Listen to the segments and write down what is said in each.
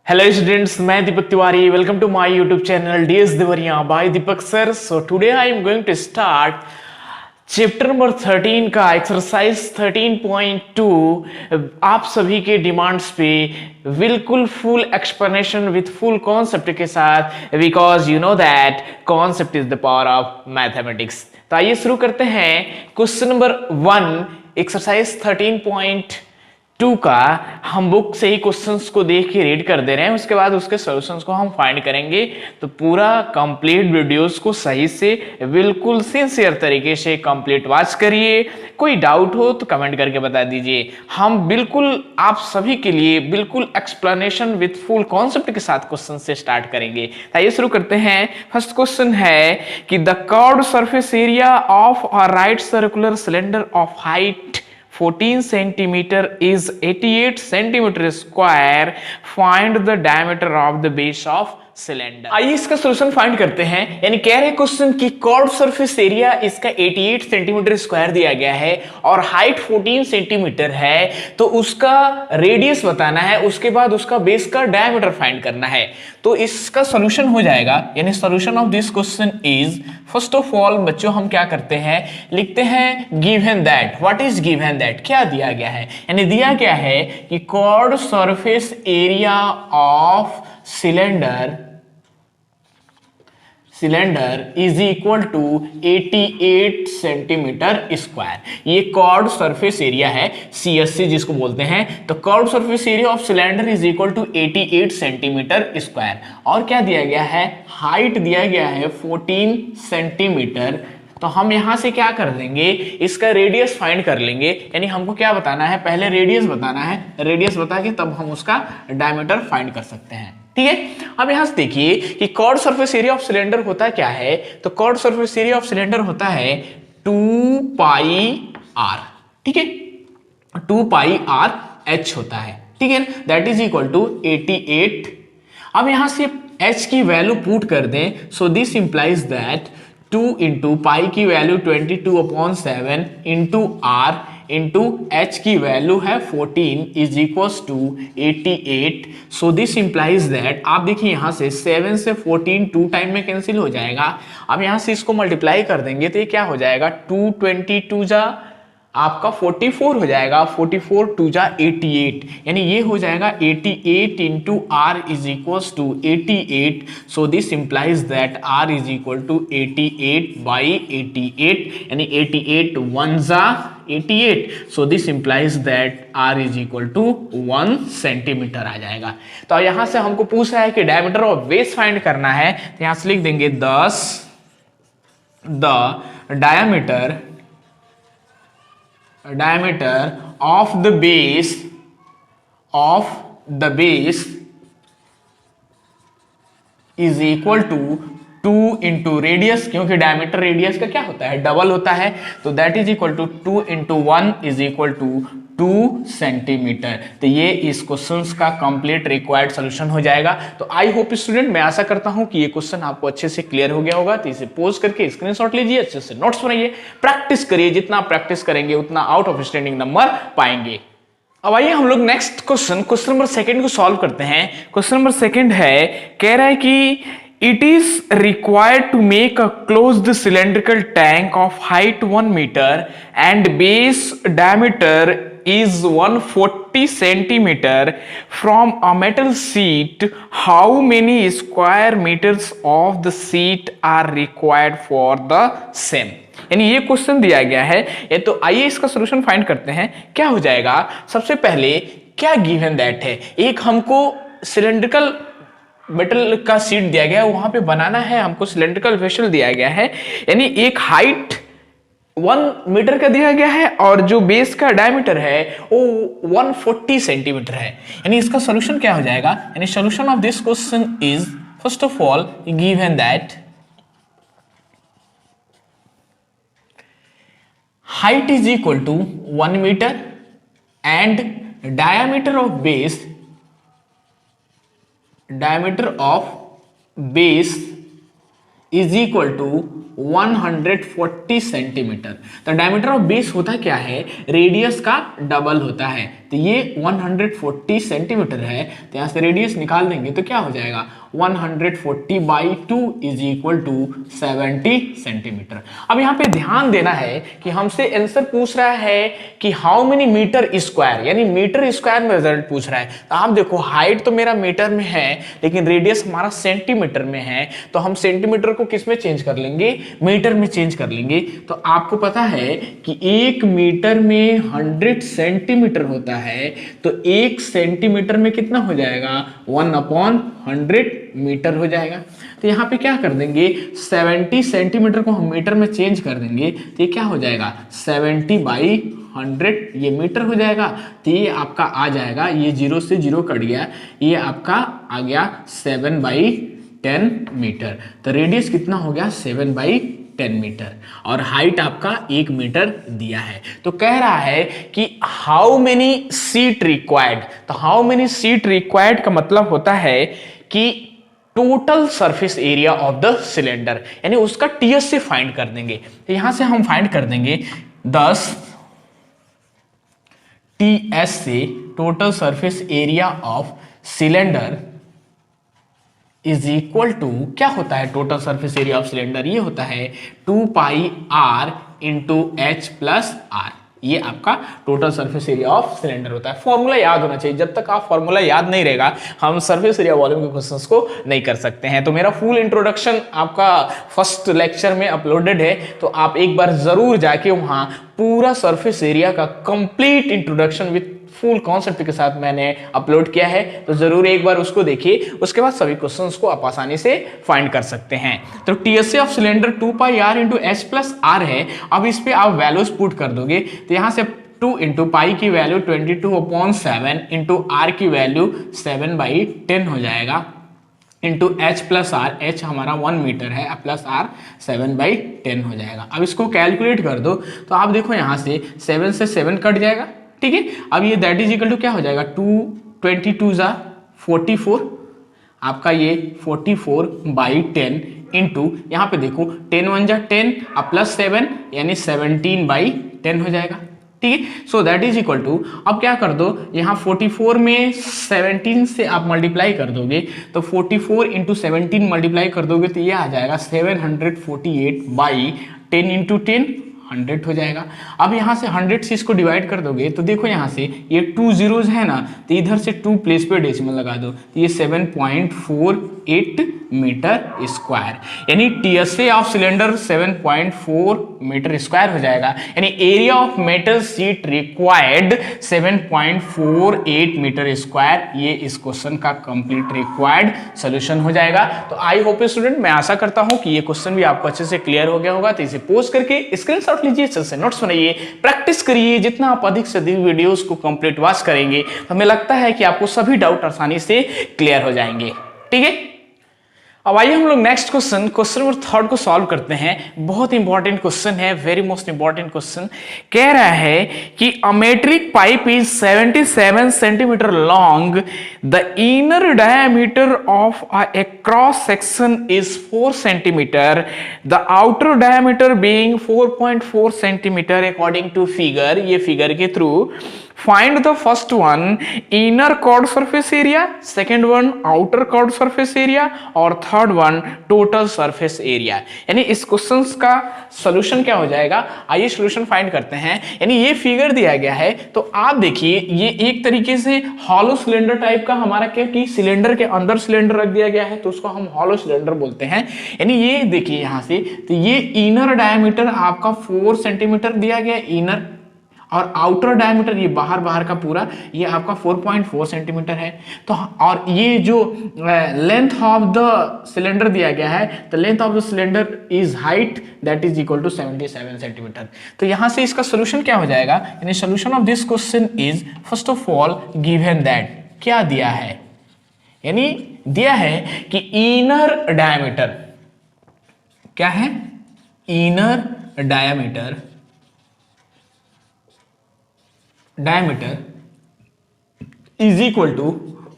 Hello students, मैं Deepak Tiwari. Welcome to my YouTube channel DS Divariya by Deepak Sir. So today I am going to start chapter number 13 का exercise 13.2 आप सभी के demands पे बिल्कुल full explanation with full concept के साथ, because you know that concept is the power of mathematics. तो आइए शुरू करते हैं. क्वेश्चन नंबर 1 एक्सरसाइज 13.2 का हम बुक से ही क्वेश्चंस को देख के रीड कर दे रहे हैं, उसके बाद उसके सॉल्यूशंस को हम फाइंड करेंगे. तो पूरा कंप्लीट वीडियोस को सही से बिल्कुल सिंसियर तरीके से कंप्लीट वॉच करिए. कोई डाउट हो तो कमेंट करके बता दीजिए. हम बिल्कुल आप सभी के लिए बिल्कुल एक्सप्लेनेशन विथ फुल कॉन्सेप्ट के साथ क्वेश्चन से स्टार्ट करेंगे. आइए शुरू करते हैं. फर्स्ट क्वेश्चन है कि the curved surface area of a right circular cylinder of height 14 centimeter is 88 centimeter square. Find the diameter of the base of cylinder. आइए इसका सोल्यूशन फाइंड करते हैं. यानी कह रहे क्वेश्चन की कर्व्ड सरफेस एरिया इसका 88 सेंटीमीटर स्क्वायर दिया गया है और हाइट 14 सेंटीमीटर है, तो उसका रेडियस बताना है, उसके बाद उसका बेस का डायमीटर फाइंड करना है. तो इसका सोल्यूशन हो जाएगा. यानी solution of this question is, first of all बच्चों हम क्या करते हैं, लिखते हैं given that. What is given that, क्या दिया गया है. यानी दिया गया है कि curved surface area of cylinder is equal to 88 centimetre square. ये कर्व्ड सरफेस एरिया है, CSC जिसको बोलते हैं. तो curved surface area of cylinder is equal to 88 centimetre square. और क्या दिया गया है, हाइट दिया गया है 14 सेंटीमीटर. तो हम यहां से क्या कर देंगे, इसका रेडियस फाइंड कर लेंगे. यानी हमको क्या बताना है, पहले रेडियस बताना है. रेडियस बता के तब हम उसका डायमीटर फाइंड कर सकते हैं. ठीक है. अब यहां से देखिए कि curved surface area of cylinder होता क्या है. तो curved surface area of cylinder होता है 2 पाई r. ठीक है, 2 पाई r h होता है. ठीक है, दैट इज इक्वल टू 88. अब यहां से h की वैल्यू पुट कर दें. So this implies that 2 into pi की value 22/7 into r into h की वैल्यू है 14 is equals to 88. So this implies that, आप देखिए यहां से 7 से 14 2 टाइम में कैंसिल हो जाएगा. अब यहां से इसको मल्टीप्लाई कर देंगे तो ये क्या हो जाएगा, 222 जा आपका 44 हो जाएगा. 44 2 जा 88. यानी ये हो जाएगा 88 into R is equals to 88. So this implies that R is equal to 88/88. यानी 88 1 जा 88. So this implies that R is equal to 1 centimetre आ जाएगा. तो यहां से हमको पूछ रहा है कि डायमीटर ऑफ बेस फाइंड करना है. तो यहां से लिख देंगे 10 the diameter of the base is equal to 2 into radius, क्योंकि डायमीटर रेडियस का क्या होता है, डबल होता है. तो that is equal to 2 into 1 is equal to 2 centimetre. तो ये इस क्वेश्चन का कंप्लीट रिक्वायर्ड सोल्यूशन हो जाएगा. तो आई होप स्टूडेंट, मैं आशा करता हूं कि ये क्वेश्चन आपको अच्छे से क्लियर हो गया होगा. तो इसे पोज करके स्क्रीनशॉट लीजिए, अच्छे से नोट्स बनाइए, प्रैक्टिस करिए. जितना प्रैक्टिस करेंगे उतना आउट ऑफ स्टैंडिंग नंबर पाएंगे. अब आइए हम लोग नेक्स्ट क्वेश्चन नंबर 2 को सॉल्व करते हैं. क्वेश्चन नंबर 2 है, कह रहा है कि it is required to make a closed cylindrical tank of height 1 meter and base diameter is 140 centimeter from a metal sheet. How many square meters of the sheet are required for the same? यानी ये question दिया गया है. ये तो आइए इसका solution find करते हैं. क्या हो जाएगा, सबसे पहले क्या गिवन दैट है, एक हमको सिलेंड्रिकल मेटल का सीट दिया गया है, वहां पे बनाना है हमको. सिलेंड्रिकल वेसल दिया गया है, यानी एक हाइट 1 मीटर का दिया गया है और जो बेस का डायमीटर है वो 140 सेंटीमीटर है. यानी इसका सॉल्यूशन क्या हो जाएगा, यानी solution of this question is, first of all given that height is equal to 1 metre and diameter of base is equal to 140 centimetre. तो डायमीटर ऑफ बेस होता क्या है, रेडियस का डबल होता है. तो ये 140 सेंटीमीटर है, तो यहाँ से रेडियस निकाल देंगे तो क्या हो जाएगा 140/2 इज इक्वल टू 70 सेंटीमीटर। अब यहाँ पे ध्यान देना है कि हमसे आंसर पूछ रहा है कि हाउ मेनी मीटर स्क्वायर, यानी मीटर स्क्वायर में रिजल्ट पूछ रहा है। तो आप देखो हाइट तो मेरा मीटर में है लेकिन रेडियस हमारा सेंटीमीटर में है, तो हम सेंटीमीटर को किस में चेंज कर लेंगे, मीटर में चेंज कर लेंगे। तो आपको पता है कि 1 मीटर में 100 सेंटीमीटर होता है, तो 1 सेंटीमीटर में कितना हो जाएगा 1/100 मीटर हो जाएगा। तो यहाँ पे क्या कर देंगे 70 सेंटीमीटर को हम मीटर में चेंज कर देंगे, तो ये क्या हो जाएगा 70/100 ये मीटर हो जाएगा। तो ये आपका आ जाएगा, ये 0 से 0 कट गया, ये आपका आ गया 7/10 मीटर। तो रेडियस कितना हो गया 7/10 मीटर और हाइट आपका 1 मीटर दिया है। तो कह रहा है कि हाउ मेनी सीट रिक्वायर्ड। तो हाउ मेनी सीट रिक्वायर्ड का मतलब होता है कि total surface area of the cylinder, यानी उसका टीएस से फाइंड कर देंगे। तो यहां से हम फाइंड कर देंगे 10 टीएस से total surface area of cylinder is equal to, क्या होता है total surface area of cylinder, ये होता है 2πr into H plus R. ये आपका total surface area of cylinder होता है। फॉर्मूला याद होना चाहिए, जब तक आप फॉर्मूला याद नहीं रहेगा हम सरफेस एरिया वॉल्यूम के क्वेश्चंस को नहीं कर सकते हैं। तो मेरा फुल इंट्रोडक्शन आपका फर्स्ट लेक्चर में अपलोडेड है, तो आप एक बार जरूर जाके वहां पूरा सरफेस एरिया का complete introduction with full concept के साथ मैंने अपलोड किया है, तो जरूर एक बार उसको देखिए, उसके बाद सभी क्वेश्चंस को आप आसानी से फाइंड कर सकते हैं। तो TSA of cylinder 2πr into H plus R है। अब इस पे आप वैल्यूज पुट कर दोगे, तो यहां से 2 इंटू पाई की वैल्यू 22/7 इंटू आर की वैल्यू 7/10 हो जाएगा, into H plus R, H हमारा 1 मीटर है, प्लस आर 7/10 हो जाएगा। अब इसको कैलकुलेट कर दो, तो आप देखो यहाँ से 7 से 7 कट जाएगा, ठीक है। अब ये दैट इज इक्वल टू क्या हो जाएगा 2×22=44, आपका ये 44/10 इंटू यहाँ पे देखो 10×1=10 प्लस 7 यानी 17/10 हो जाएगा, ठीक है। So that is equal to, अब क्या कर दो यहाँ 44 में 17 से आप मल्टीप्लाई कर दोगे, तो 44 इंटू 17 मल्टीप्लाई कर दोगे तो ये आ जाएगा 748/10 इंटू 10 100 हो जाएगा। अब यहाँ से 100 से इसको डिवाइड कर दोगे, तो देखो यहाँ से ये 2 zeros है ना, तो इधर से 2 प्लेस पे डेसिमल लगा दो, तो ये 7.48 मीटर स्क्वायर, यानी TSA of cylinder 7.4 metre square हो जाएगा। यानी area of metal sheet required 7.48 metre square. ये इस क्वेश्चन का कंप्लीट रिक्वायर्ड सोल्यूशन हो जाएगा। तो आई होप स्टूडेंट, मैं आशा करता हूं कि ये क्वेश्चन भी आपको अच्छे से क्लियर हो गया होगा। तो इसे पोस्ट करके स्क्रीनशॉट लीजिए, अच्छे से नोट्स बनाइए, प्रैक्टिस करिए। जितना आप अधिक से अधिक वीडियोस को कंप्लीट वॉच करेंगे, तो हमें लगता है कि आपको सभी डाउट आसानी से क्लियर हो जाएंगे, ठीक है। अब आइए हम लोग नेक्स्ट क्वेश्चन नंबर 3 को सॉल्व करते हैं। बहुत इंपॉर्टेंट क्वेश्चन है, वेरी मोस्ट इंपॉर्टेंट क्वेश्चन। कह रहा है कि a metric pipe is 77 centimetre long, the inner diameter of a cross section is 4 centimeter, the outer diameter being 4.4 centimeter according to figure। ये फिगर के through find the first one inner chord surface area, second one outer chord surface area और third one total surface area। यानी इस question का solution क्या हो जाएगा, आइए सॉल्यूशन फाइंड करते हैं। यानी ये फिगर दिया गया है, तो आप देखिए ये एक तरीके से हॉलो सिलेंडर टाइप का हमारा क्या कि सिलेंडर के अंदर सिलेंडर रख दिया गया है, तो उसको हम हॉलो सिलेंडर बोलते हैं। यानी ये देखिए यहाँ से, तो ये इनर डायमीटर आपका 4 सेंटीमीटर दिया गया इनर, और आउटर डायमीटर ये बाहर का पूरा ये आपका 4.4 सेंटीमीटर है। तो और ये जो लेंथ ऑफ द सिलेंडर दिया गया है, तो length of the cylinder is height that is equal to 77 centimetre. तो यहां से इसका सोल्यूशन क्या हो जाएगा, यानी solution of this question is first of all given that, क्या दिया है, यानी दिया है कि इनर डायमीटर क्या है, inner diameter is equal to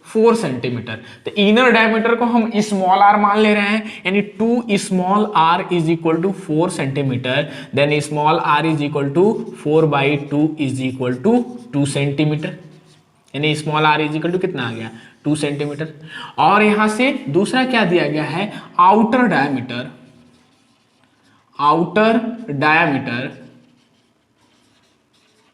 4 centimetre. तो इनर डायमीटर को हम स्मॉल आर मान ले रहे हैं, यानी 2 small R is equal to 4 centimetre, then small R is equal to 4/2 is equal to 2 centimetre. यानी small R is equal to कितना आ गया 2 सेंटीमीटर। और यहां से दूसरा क्या दिया गया है, outer diameter, outer diameter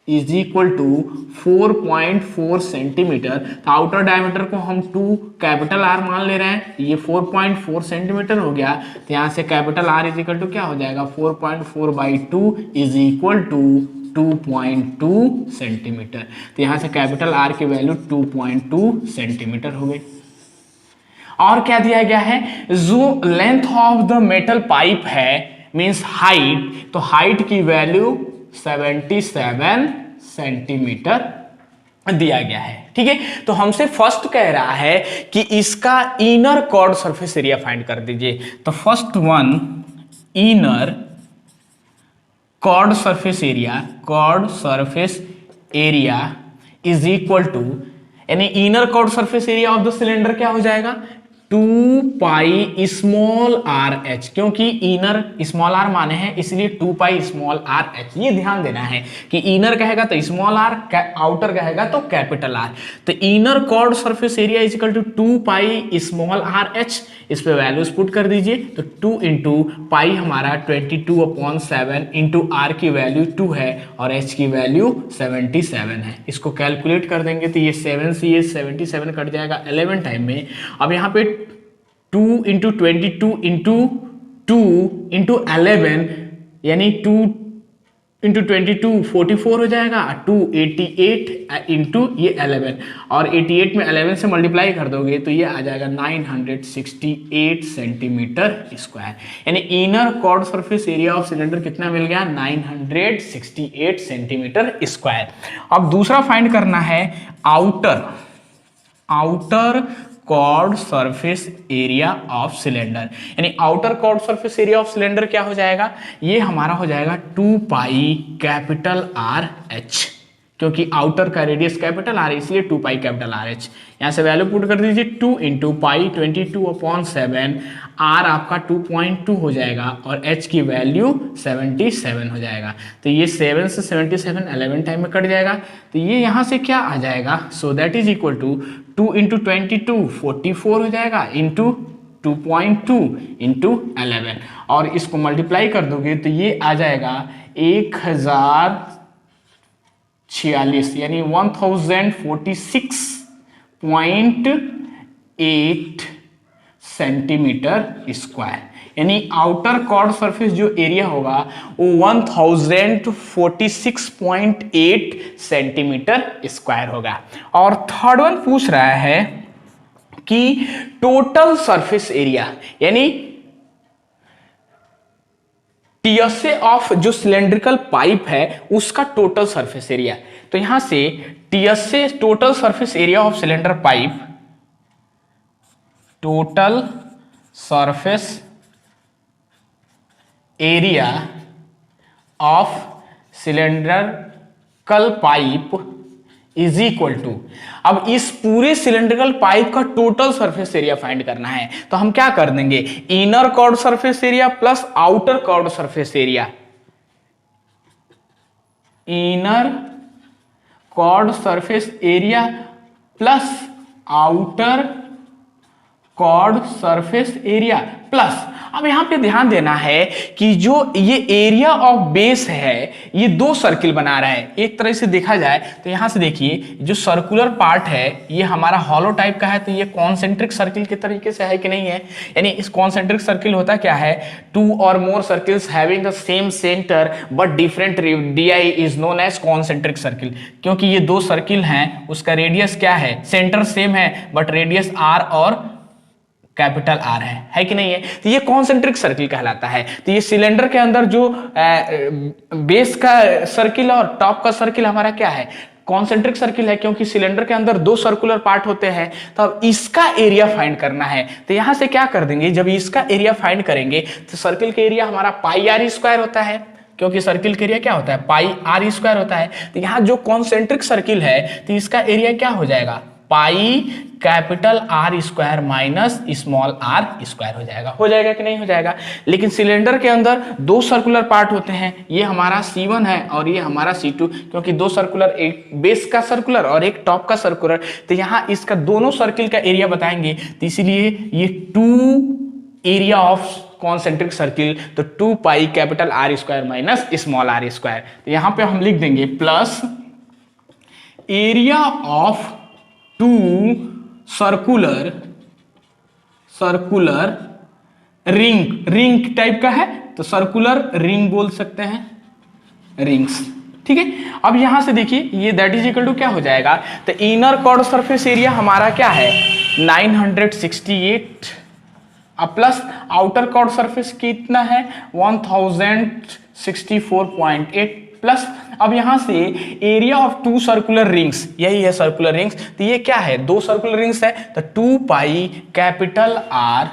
is equal to 4.4 centimetre. तो आउटर डायमीटर को हम 2 कैपिटल आर मान ले रहे हैं, ये 4.4 सेंटीमीटर हो गया। तो यहां से capital R is equal to क्या हो जाएगा 4.4/2 इज इक्वल टू 2.2 सेंटीमीटर। तो यहां से कैपिटल आर की वैल्यू 2.2 सेंटीमीटर हो गई। और क्या दिया गया है, जो length of the metal pipe है मींस हाइट, तो हाइट की वैल्यू 77 सेंटीमीटर दिया गया है। ठीक है, तो हमसे फर्स्ट कह रहा है कि इसका inner curved surface area find कर दीजिए। तो first one, inner curved surface area is equal to, यानी inner curved surface area of the cylinder क्या हो जाएगा 2 पाई स्मॉल आर एच, क्योंकि इनर स्मॉल आर माने हैं इसलिए 2 पाई स्मॉल आर एच। ये ध्यान देना है कि इनर कहेगा तो स्मॉल आर, आउटर कहेगा तो कैपिटल आर। तो inner curved surface area is equal to 2 pi small R H. इस पे वैल्यूज पुट कर दीजिए। तो 2 इंटू पाई हमारा 22/7 इंटू आर की वैल्यू 2 है और एच की वैल्यू 77 है। इसको कैलकुलेट कर देंगे तो ये 7 से ये 77 कट जाएगा 11 टाइम में। अब यहाँ पे 2 इंटू 22 इंटू 2 इंटू 11 यानी 2 इंटू 22 44 हो जाएगा, 2 88 इंटू ये 11 और 88 में 11 से मल्टीप्लाई कर दोगे तो ये आ जाएगा 968 सेंटीमीटर स्क्वायर। यानी inner curved surface area of cylinder कितना मिल गया 968 सेंटीमीटर स्क्वायर। अब दूसरा फाइंड करना है outer curved surface area of cylinder. यानी outer curved surface area of cylinder क्या हो जाएगा, ये हमारा हो जाएगा 2 पाई कैपिटल आर एच, क्योंकि आउटर का रेडियस कैपिटल आर है इसलिए 2 पाई कैपिटल आर एच। यहां से वैल्यू पुट कर दीजिए 2 इंटू पाई 22/7, आर आपका 2.2 हो जाएगा और एच की वैल्यू 77 हो जाएगा। तो ये 7 से 77 11 टाइम में कट जाएगा। तो ये यहां से क्या आ जाएगा, so that is equal to 2 into 22 44 हो जाएगा इंटू 2.2 इंटू 11 और इसको मल्टीप्लाई कर दोगे तो ये आ जाएगा 1046 यानी 1046.8 सेंटीमीटर स्क्वायर। यानी आउटर कॉर्ड सरफेस जो एरिया होगा वो 1046.8 सेंटीमीटर स्क्वायर होगा। और थर्ड वन पूछ रहा है कि टोटल सरफेस एरिया यानी टीएसए ऑफ जो सिलेंड्रिकल पाइप है उसका टोटल सरफेस एरिया। तो यहां से TSA total surface area of cylinder pipe, total surface area of cylindrical pipe is equal to, अब इस पूरे सिलेंड्रिकल पाइप का टोटल सरफेस एरिया फाइंड करना है तो हम क्या कर देंगे inner curved surface area plus outer curved surface area, inner curved surface area plus outer curved surface area plus. अब यहां पे ध्यान देना है कि जो ये एरिया ऑफ बेस है ये 2 सर्किल बना रहा है। एक तरह से देखा जाए तो यहां से देखिए जो सर्कुलर पार्ट है ये हमारा हॉलो टाइप का है तो ये कॉन्सेंट्रिक सर्किल के तरीके से है कि नहीं है। यानी इस कॉन्सेंट्रिक सर्किल होता क्या है 2 और more circles having the same centre but different radii is known as concentric circle. क्योंकि ये 2 सर्किल हैं उसका रेडियस क्या है, सेंटर सेम है बट रेडियस आर और कैपिटल आर है कि नहीं है। तो ये कॉन्सेंट्रिक सर्किल कहलाता है। तो ये सिलेंडर के अंदर जो बेस का सर्किल और टॉप का सर्किल हमारा क्या है कॉन्सेंट्रिक सर्किल है, क्योंकि सिलेंडर के अंदर 2 सर्कुलर पार्ट होते हैं। तो अब इसका एरिया फाइंड करना है तो यहां से क्या कर देंगे, जब इसका एरिया फाइंड करेंगे तो सर्किल का एरिया हमारा पाई आर स्क्वायर होता है, क्योंकि सर्किल का एरिया क्या होता है पाई आर स्क्वायर होता है। तो यहां जो कॉन्सेंट्रिक सर्किल है तो इसका एरिया क्या हो जाएगा pi capital R square minus small R square हो जाएगा कि नहीं हो जाएगा। लेकिन सिलेंडर के अंदर दो सर्कुलर पार्ट होते हैं, ये हमारा C1 है और ये हमारा C2, क्योंकि दो सर्कुलर, एक बेस का सर्कुलर और एक टॉप का सर्कुलर, तो यहाँ इसका दोनों सर्किल का एरिया बताएंगे, तो इसीलिए ये 2 एरिया ऑफ कॉन्सेंट्रिक सर्किल, तो 2 pi capital R square minus small R square, तो यहां पे हम लिख देंगे plus area of 2 circular ring type का है, तो सर्कुलर रिंग बोल सकते हैं, रिंग्स। ठीक है, अब यहां से देखिए ये दैट इज इक्वल टू क्या हो जाएगा, तो इनर कॉर्ड सरफेस एरिया हमारा क्या है 968 प्लस आउटर कॉर्ड सरफेस कितना है 1064.8 प्लस, अब यहां से एरिया ऑफ 2 सर्कुलर रिंग्स, यही है सर्कुलर रिंग्स, तो ये क्या है 2 सर्कुलर रिंग्स है, तो 2 pi capital R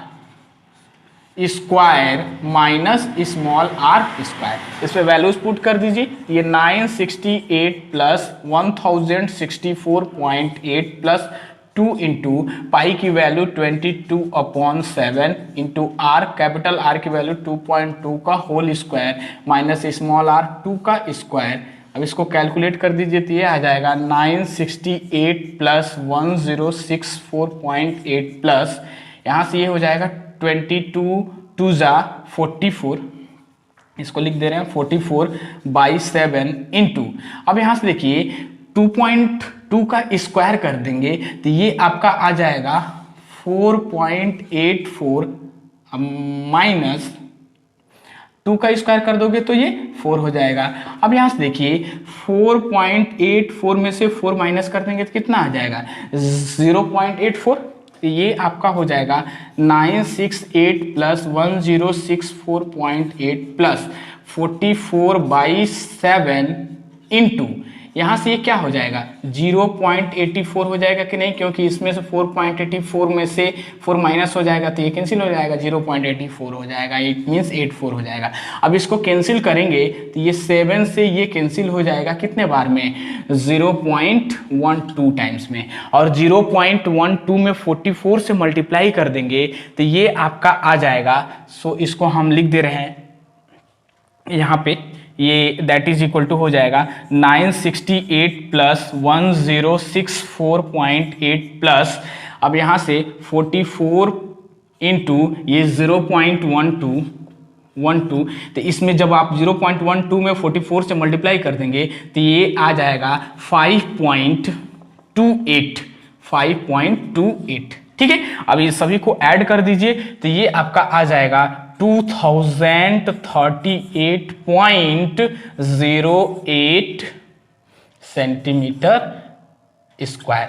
square minus small R square, इस पे वैल्यूज पुट कर दीजिए, ये 968 प्लस 1064.8 प्लस 2 इंटू पाई की value 22/7 into R, capital R की वैल्यू 2.2 का whole square minus small R 2 का स्क्वायर। अब इसको कैलकुलेट कर दीजिए तो ये आ जाएगा 968 प्लस 1064.8 प्लस, यहाँ से ये हो जाएगा 22 2 जा 44, इसको लिख दे रहे हैं 44/7 इंटू, अब यहाँ से देखिए 2.2 का स्क्वायर कर देंगे तो ये आपका आ जाएगा 4.84 माइनस 2 का स्क्वायर कर दोगे तो ये 4 हो जाएगा। अब यहां से देखिए 4.84 में से 4 माइनस कर देंगे तो कितना आ जाएगा 0.84, तो ये आपका हो जाएगा 968 प्लस 1064.8 प्लस 44/7 इंटू, यहाँ से ये क्या हो जाएगा 0.84 हो जाएगा कि नहीं, क्योंकि इसमें से 4.84 में से 4 माइनस हो जाएगा तो ये कैंसिल हो जाएगा, 0.84 हो जाएगा, इट मीन्स 84 हो जाएगा। अब इसको कैंसिल करेंगे तो ये 7 से ये कैंसिल हो जाएगा कितने बार में 0.12 टाइम्स में, और 0.12 में 44 से मल्टीप्लाई कर देंगे तो ये आपका आ जाएगा, सो इसको हम लिख दे रहे हैं यहाँ पे, ये दैट इज इक्वल टू हो जाएगा 968 प्लस 1064.8 प्लस, अब यहाँ से 44 इंटू ये 0.12, तो इसमें जब आप 0.12 में 44 से मल्टीप्लाई कर देंगे तो ये आ जाएगा 5.28। ठीक है, अब ये सभी को ऐड कर दीजिए तो ये आपका आ जाएगा 2038.08 सेंटीमीटर स्क्वायर,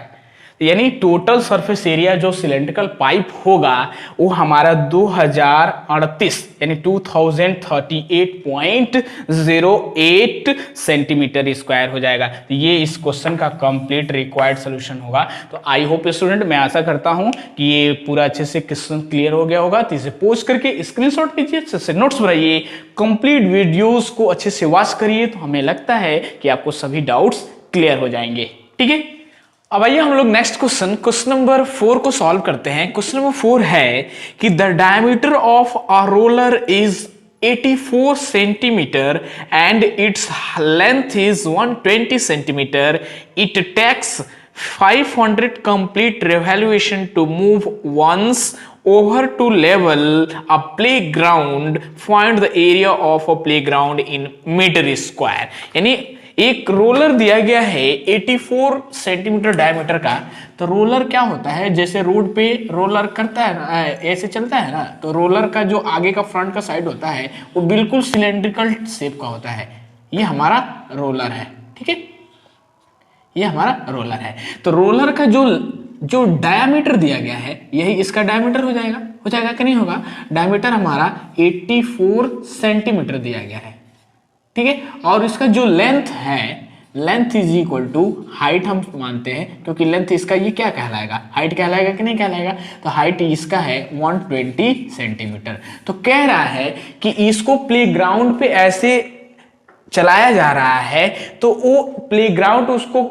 यानी टोटल सरफेस एरिया जो सिलेंड्रिकल पाइप होगा वो हमारा 2038 यानी 2038.08 सेंटीमीटर स्क्वायर हो जाएगा। तो ये इस क्वेश्चन का कंप्लीट रिक्वायर्ड सॉल्यूशन होगा। तो आई होप स्टूडेंट, मैं आशा करता हूं कि ये पूरा अच्छे से क्वेश्चन क्लियर हो गया होगा। तो इसे पोस्ट करके स्क्रीनशॉट लीजिए, अच्छे से नोट्स बनाइए, कंप्लीट वीडियोस को अच्छे से वॉच करिए, तो हमें लगता है कि आपको सभी डाउट्स क्लियर हो जाएंगे। ठीक है, अब आइए हम लोग नेक्स्ट क्वेश्चन नंबर 4 को सॉल्व करते हैं। क्वेश्चन नंबर 4 है कि the diameter of a roller is 84 centimetre and its length is 120 centimetre. It takes 500 complete revolution to move once over to level a playground. Find the area of a playground in meter square. यानी एक roller दिया गया है 84 centimetre diameter का। तो roller क्या होता है, जैसे रोड पे रोलर करता है ऐसे चलता है ना, तो रोलर का जो आगे का फ्रंट का साइड होता है वो बिल्कुल सिलेंड्रिकल शेप का होता है। ये हमारा रोलर है, ठीक है, ये हमारा रोलर है। तो रोलर का जो डायमीटर दिया गया है यही इसका डायमीटर हो जाएगा कि नहीं होगा। डायमीटर हमारा 84 सेंटीमीटर दिया गया है, ठीक है। और इसका जो लेंथ है, length is equal to height हम मानते हैं, क्योंकि लेंथ इसका ये क्या कहलाएगा, हाइट कहलाएगा कि नहीं कहलाएगा। तो हाइट इसका है 120 सेंटीमीटर। तो कह रहा है कि इसको प्लेग्राउंड पे ऐसे चलाया जा रहा है तो वो प्लेग्राउंड उसको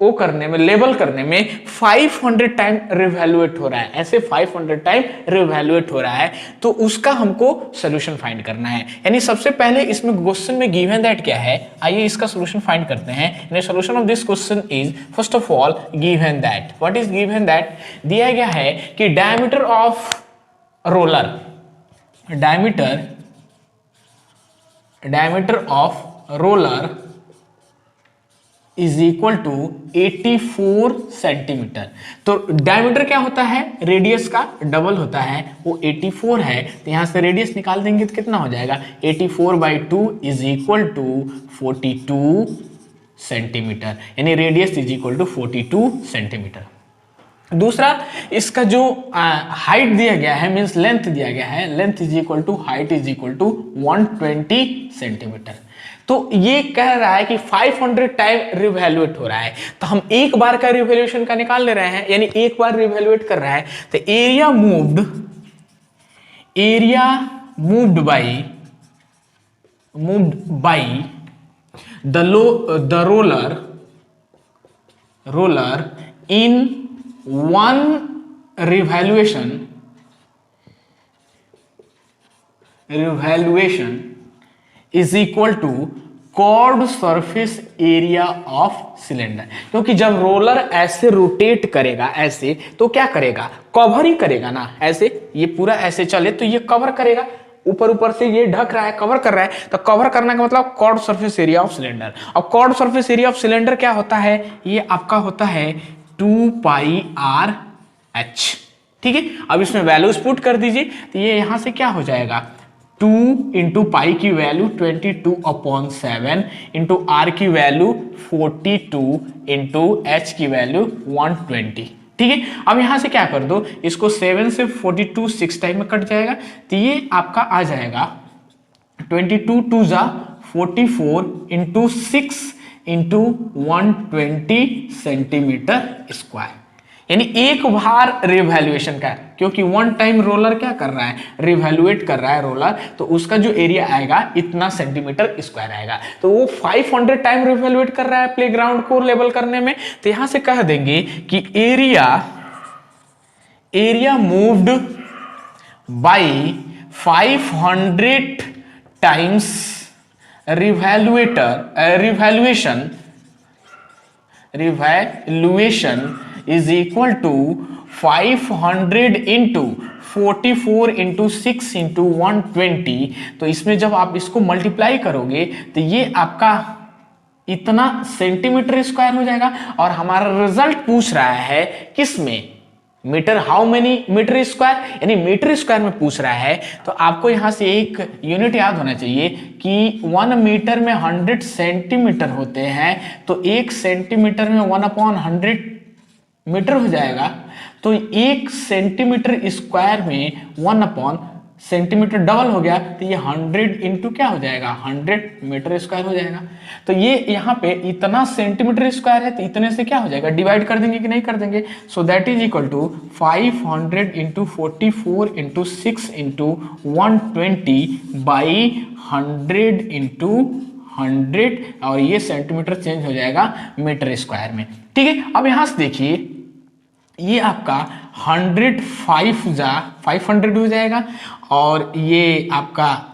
वो करने में, लेबल करने में 500 टाइम रिवैल्यूएट हो रहा है, ऐसे 500 टाइम रिवैल्यूएट हो रहा है, तो उसका हमको सोल्यूशन फाइंड करना है। यानी सबसे पहले इसमें क्वेश्चन में गिवन दैट क्या है, आइए इसका सोल्यूशन फाइंड करते हैं। यानी solution of this question is first of all given that, what is given that, दिया गया है कि diameter of roller, diameter of roller is equal to 84 centimetre. तो डायमीटर क्या होता है, रेडियस का डबल होता है, वो 84 है, तो यहां से रेडियस निकाल देंगे तो कितना हो जाएगा, 84/2 इज इक्वल टू 42 सेंटीमीटर, यानी radius is equal to 42 centimetre. दूसरा, इसका जो हाइट दिया गया है, मींस लेंथ दिया गया है, length is equal to height is equal to 120 centimetre. तो ये कह रहा है कि 500 टाइम रिवैल्यूएट हो रहा है, तो हम एक बार का रिवैल्यूएशन का निकाल ले रहे हैं, यानी एक बार रिवैल्यूएट कर रहा है, तो area moved by the roller in one revaluation is equal to chord surface area of cylinder। क्योंकि जब रोलर ऐसे रोटेट करेगा, ऐसे, तो क्या करेगा, कवर ही करेगा ना, ऐसे ये पूरा ऐसे चले तो ये कवर करेगा, ऊपर से ये ढक रहा है, कवर कर रहा है, तो कवर करने का मतलब curved surface area of cylinder. अब curved surface area of cylinder क्या होता है, ये आपका होता है 2πr/h, ठीक है। अब इसमें वैल्यूज पुट कर दीजिए, तो ये यहां से क्या हो जाएगा, 2 इंटू पाई की वैल्यू 22/7 इंटू आर की वैल्यू 42 इंटू एच की वैल्यू 120, ठीक है। अब यहां से क्या कर दो, इसको 7 से 42 6 टाइम में कट जाएगा, तो ये आपका आ जाएगा 22 2 जा 44 इंटू 6 इंटू 120 सेंटीमीटर स्क्वायर। यानी एक बार रिवैल्यूएशन का, क्योंकि वन टाइम रोलर क्या कर रहा है, रिवैल्यूएट कर रहा है रोलर, तो उसका जो एरिया आएगा इतना सेंटीमीटर स्क्वायर आएगा। तो वो 500 टाइम रिवैल्यूएट कर रहा है प्लेग्राउंड को लेवल करने में, तो यहां से कह देंगे कि area moved by 500 times revaluation is equal to 500 into 44 into 6 into 120। तो इसमें जब आप इसको मल्टीप्लाई करोगे तो ये आपका इतना सेंटीमीटर स्क्वायर हो जाएगा। और हमारा रिजल्ट पूछ रहा है किस में, metre, how many metre square, यानी मीटर स्क्वायर में पूछ रहा है। तो आपको यहां से एक यूनिट याद होना चाहिए कि 1 मीटर में 100 सेंटीमीटर होते हैं, तो 1 सेंटीमीटर में 1/100 मीटर हो जाएगा। तो 1 सेंटीमीटर स्क्वायर में 1 सेंटीमीटर डबल हो गया, तो ये 100 इंटू क्या हो जाएगा, 100 मीटर स्क्वायर हो जाएगा। तो ये यहाँ पे इतना सेंटीमीटर स्क्वायर है, तो इतने से क्या हो जाएगा, डिवाइड कर देंगे कि नहीं कर देंगे। So that is equal to 500 into 44 into 6 into 120 by 100 into 100, और ये सेंटीमीटर चेंज हो जाएगा मीटर स्क्वायर में, ठीक है। अब यहां से देखिए, ये आपका 500 हो जाएगा, और ये आपका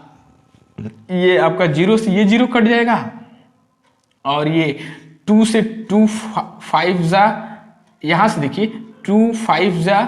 0 से ये 0 कट जाएगा, और ये 2 से 2 5 जा, यहां से देखिए 2 5 जा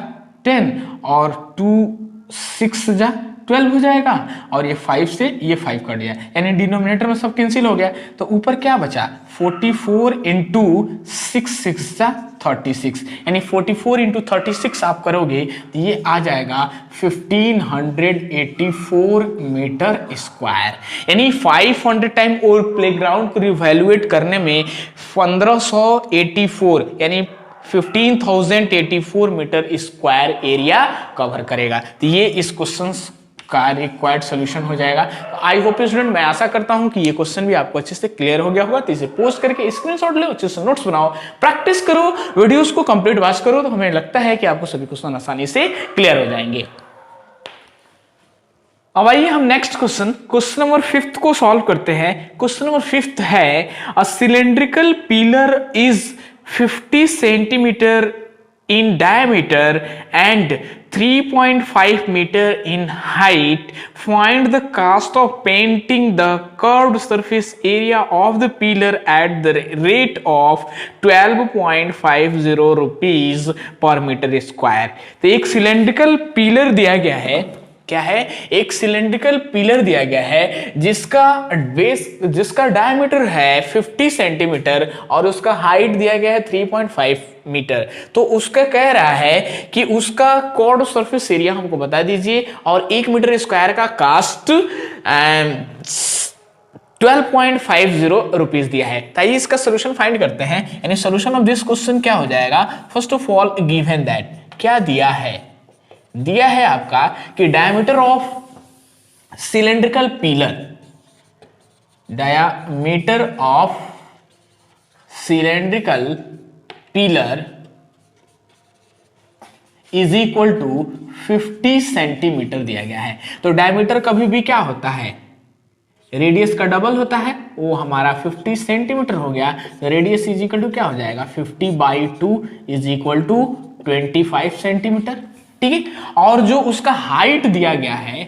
10 और 2 6 जा 12 हो जाएगा, और ये 5 से ये 5 कट गया, यानी डिनोमिनेटर में सब कैंसिल हो गया। तो ऊपर क्या बचा, 44 इंटू 6 जा 36, यानी 44 इंटू 36 आप करोगे तो ये आ जाएगा 1584 मीटर स्क्वायर। यानी 500 टाइम और प्लेग्राउंड को रिवैल्यूएट करने में 1584 यानी 15,084 मीटर स्क्वायर एरिया कवर करेगा। तो ये इस क्वेश्चन का रिक्वायर्ड सॉल्यूशन हो जाएगा। तो आई होप स्टूडेंट, मैं आशा करता हूं कि ये क्वेश्चन भी आपको अच्छे से क्लियर हो गया होगा। तो इसे पोस्ट करके स्क्रीनशॉट लो, अच्छे से नोट्स बनाओ, प्रैक्टिस करो, वीडियोस को कंप्लीट वॉच करो, तो हमें लगता है कि आपको सभी क्वेश्चन आसानी से क्लियर हो जाएंगे। अब आइए हम नेक्स्ट क्वेश्चन नंबर 5 को सॉल्व करते हैं। क्वेश्चन नंबर 5 है a cylindrical pillar is 50 centimetre in diameter and 3.5 meter in height. Find the cost of painting the curved surface area of the pillar at the rate of 12.50 rupees per meter square. तो एक cylindrical pillar दिया गया है, क्या है, एक cylindrical pillar दिया गया है जिसका डायमीटर है 50 सेंटीमीटर और उसका हाइट दिया गया है 3.5 मीटर। तो उसका कह रहा है कि उसका कर्व्ड सरफेस एरिया हमको बता दीजिए और 1 मीटर स्क्वायर का कास्ट 12.50 रुपीज दिया है। ताइए इसका सोल्यूशन फाइंड करते हैं। यानी सोल्यूशन ऑफ दिस क्वेश्चन क्या हो जाएगा, first of all given that क्या दिया है, दिया है आपका कि diameter of cylindrical pillar, diameter of cylindrical pillar is equal to 50 centimetre दिया गया है। तो डायमीटर कभी भी क्या होता है, रेडियस का डबल होता है, वो हमारा 50 सेंटीमीटर हो गया। तो रेडियस इज इक्वल टू क्या हो जाएगा, 50/2 इज इक्वल टू 25 सेंटीमीटर। ठीक है, और जो उसका हाइट दिया गया है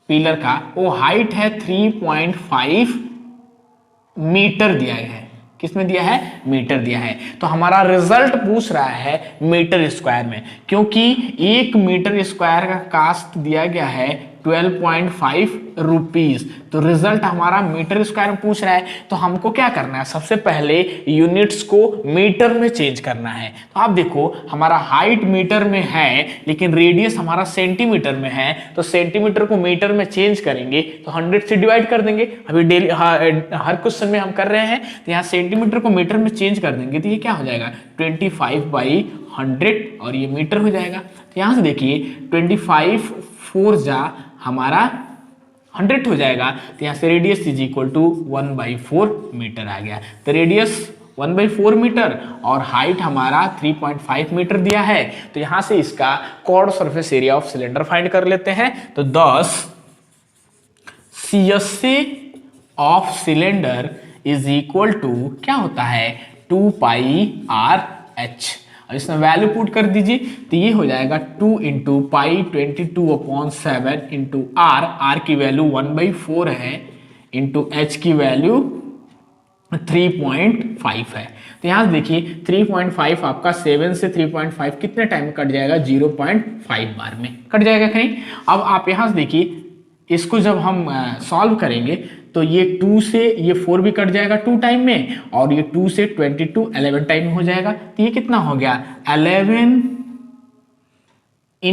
पिलर का, वो हाइट है 3.5 मीटर दिया गया है। किसमें दिया है, मीटर दिया है। तो हमारा रिजल्ट पूछ रहा है मीटर स्क्वायर में, क्योंकि 1 मीटर स्क्वायर का कास्ट दिया गया है 12.5 रुपीज। तो रिजल्ट हमारा मीटर स्क्वायर में पूछ रहा है। तो हमको क्या करना है, सबसे पहले यूनिट्स को मीटर में चेंज करना है। तो आप देखो हमारा हाइट मीटर में है लेकिन रेडियस हमारा सेंटीमीटर में है, तो सेंटीमीटर को मीटर में चेंज करेंगे तो 100 से डिवाइड कर देंगे। अभी डेली हर क्वेश्चन में हम कर रहे हैं, तो यहाँ सेंटीमीटर को मीटर में चेंज कर देंगे तो ये क्या हो जाएगा 25/100 और ये मीटर हो जाएगा। तो यहाँ से देखिए 25 4 जा हमारा 100 हो जाएगा। तो यहाँ से radius is equal to 1/4 metre आ गया। तो रेडियस 1/4 मीटर और हाइट हमारा 3.5 मीटर दिया है। तो यहाँ से इसका curved surface area of cylinder find कर लेते हैं। तो 10 CSA of cylinder is equal to क्या होता है 2πRh। और इसमें वैल्यू पुट कर दीजिए तो ये हो जाएगा 2 × π22/7 × r की वैल्यू 1/4 है इंटू h की वैल्यू 3.5 है। तो यहां से देखिए 3.5 आपका 7 से 3.5 कितने टाइम में कट जाएगा 0.5 बार में कट जाएगा कहीं। अब आप यहां से देखिए इसको जब हम सॉल्व करेंगे तो ये 2 से ये 4 भी कट जाएगा 2 टाइम में और ये 2 से 22 11 टाइम में हो जाएगा। तो ये कितना हो गया 11 ×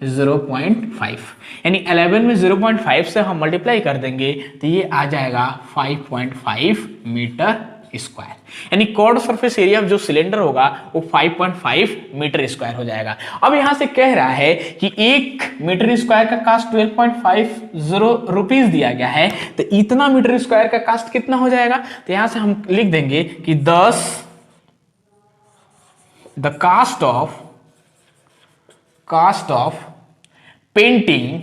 0.5 यानी 11 में 0.5 से हम मल्टीप्लाई कर देंगे तो ये आ जाएगा 5.5 मीटर स्क्वायर। यानी कर्व्ड सरफेस एरिया जो सिलेंडर होगा वो 5.5 मीटर स्क्वायर हो जाएगा। अब यहां से कह रहा है कि 1 मीटर स्क्वायर का कास्ट 12.50 रुपीज दिया गया है, तो इतना मीटर स्क्वायर का कास्ट कितना हो जाएगा। तो यहां से हम लिख देंगे कि 10 द कास्ट ऑफ पेंटिंग,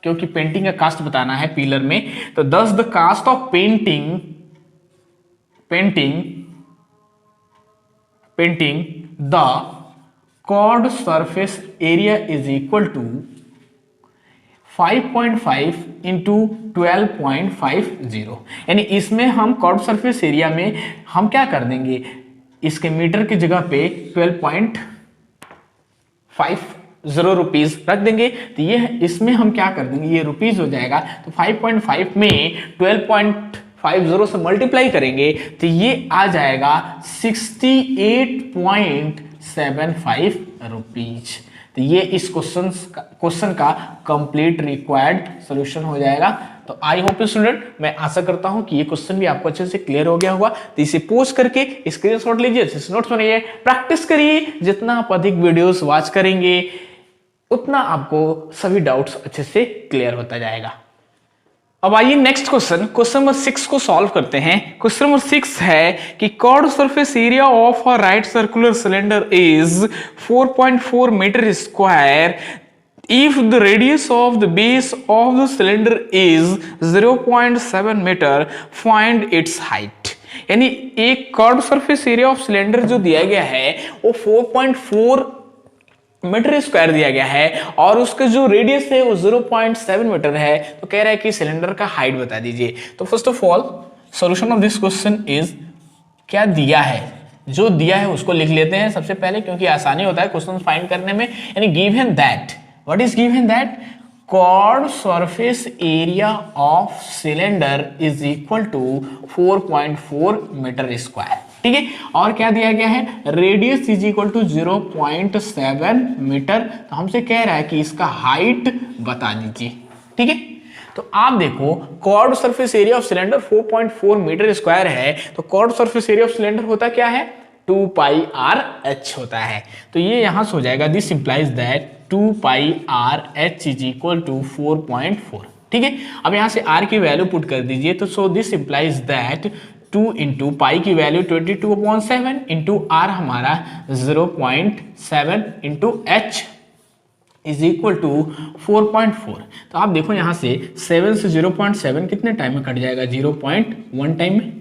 क्योंकि पेंटिंग का कास्ट बताना है पिलर में, तो 10 the cost of painting the curved surface area is equal to 5.5 × 12.50। यानी इसमें हम कर्व्ड सरफेस एरिया में हम क्या कर देंगे, इसके मीटर की जगह पे 12.50 रुपीज रख देंगे। तो ये इसमें हम क्या कर देंगे, ये रुपीज हो जाएगा। तो 5.5 में 12.50 से मल्टीप्लाई करेंगे तो ये आ जाएगा 68.75 रुपीज। तो ये इस क्वेश्चन का कंप्लीट रिक्वायर्ड सॉल्यूशन हो जाएगा। तो आई होप स्टूडेंट, मैं आशा करता हूं कि ये क्वेश्चन भी आपको अच्छे से क्लियर हो गया होगा। तो इसे पोस्ट करके स्क्रीनशॉट लीजिए, अच्छे से नोट्स बनाइए, प्रैक्टिस करिए। जितना आप अधिक वीडियोस वॉच करेंगे उतना आपको सभी डाउट्स अच्छे से क्लियर होता जाएगा। अब आइए नेक्स्ट क्वेश्चन नंबर 6 को सॉल्व करते हैं। क्वेश्चन नंबर 6 है कि curved surface area of a right circular cylinder is 4.4 metre square if the radius of the base of the cylinder is 0.7 metre find its height। यानी एक curve surface area of cylinder जो दिया गया है वो 4.4 metre square दिया गया है और उसका जो रेडियस है वो 0.7 मीटर है। तो कह रहा है कि सिलेंडर का हाइट बता दीजिए। तो first of all solution of this question is, क्या दिया है, जो दिया है उसको लिख लेते हैं सबसे पहले, क्योंकि आसानी होता है क्वेश्चन फाइंड करने में। यानी given that, what is given that, chord surface area of cylinder is equal to 4.4 metre square. ठीक है, और क्या दिया गया है, radius is equal to 0.7 metre. तो हमसे कह रहा है कि इसका हाइट बता दीजिए। ठीक है, तो आप देखो curved surface area of cylinder 4.4 metre square है, तो curved surface area of cylinder होता क्या है, 2 पाई आर एच होता है। तो ये यहां से हो जाएगा, this implies that 2 pi R H is equal to 4.4। ठीक है, अब यहां से आर की वैल्यू पुट कर दीजिए। तो so this implies that 2 into pi की वैल्यू 22/7 इंटू आर हमारा 0.7 into H is equal to 4.4। तो आप देखो यहां से 7 से 0.7 कितने टाइम में कट जाएगा, 0.1 टाइम में।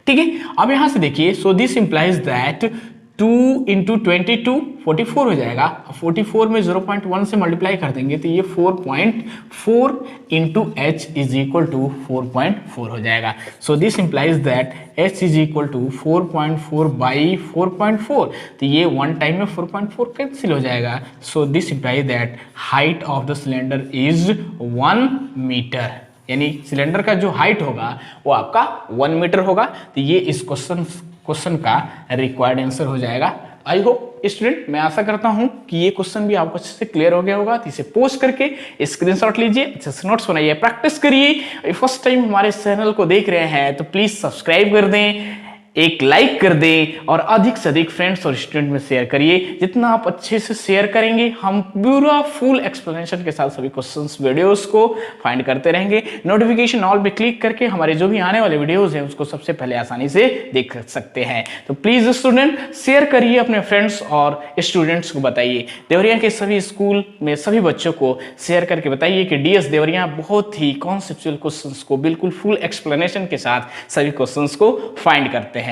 ठीक है, अब यहां से देखिए, सो दिस इंप्लाइज दैट 2 इंटू 22 44 हो जाएगा। 44 में 0.1 से मल्टीप्लाई कर देंगे तो ये 4.4 into H is equal to 4.4 हो जाएगा। So this implies that H is equal to 4.4 by 4.4। तो ये वन टाइम में 4.4 कैंसिल हो जाएगा। So this implies that height of the cylinder is 1 metre. यानी सिलेंडर का जो हाइट होगा वो आपका 1 मीटर होगा। तो ये इस क्वेश्चन का रिक्वायर्ड आंसर हो जाएगा। आई होप स्टूडेंट, मैं आशा करता हूं कि ये क्वेश्चन भी आपको अच्छे से क्लियर हो गया होगा। तो इसे पोस्ट करके स्क्रीनशॉट लीजिए, अच्छे से नोट्स बनाइए, प्रैक्टिस करिए। फर्स्ट टाइम हमारे चैनल को देख रहे हैं तो प्लीज सब्सक्राइब कर दें, एक लाइक कर दें और अधिक से अधिक फ्रेंड्स और स्टूडेंट में शेयर करिए। जितना आप अच्छे से शेयर करेंगे हम पूरा फुल एक्सप्लेनेशन के साथ सभी क्वेश्चंस वीडियोस को फाइंड करते रहेंगे। नोटिफिकेशन ऑल पे क्लिक करके हमारे जो भी आने वाले वीडियोस हैं उसको सबसे पहले आसानी से देख सकते हैं। तो प्लीज स्टूडेंट शेयर करिए, अपने फ्रेंड्स और स्टूडेंट्स को बताइए। देवरिया के सभी स्कूल में सभी बच्चों को शेयर करके बताइए कि डीएस देवरिया बहुत ही कॉन्सेप्चुअल क्वेश्चंस को बिल्कुल फुल एक्सप्लेनेशन के साथ सभी क्वेश्चंस को फाइंड करते हैं।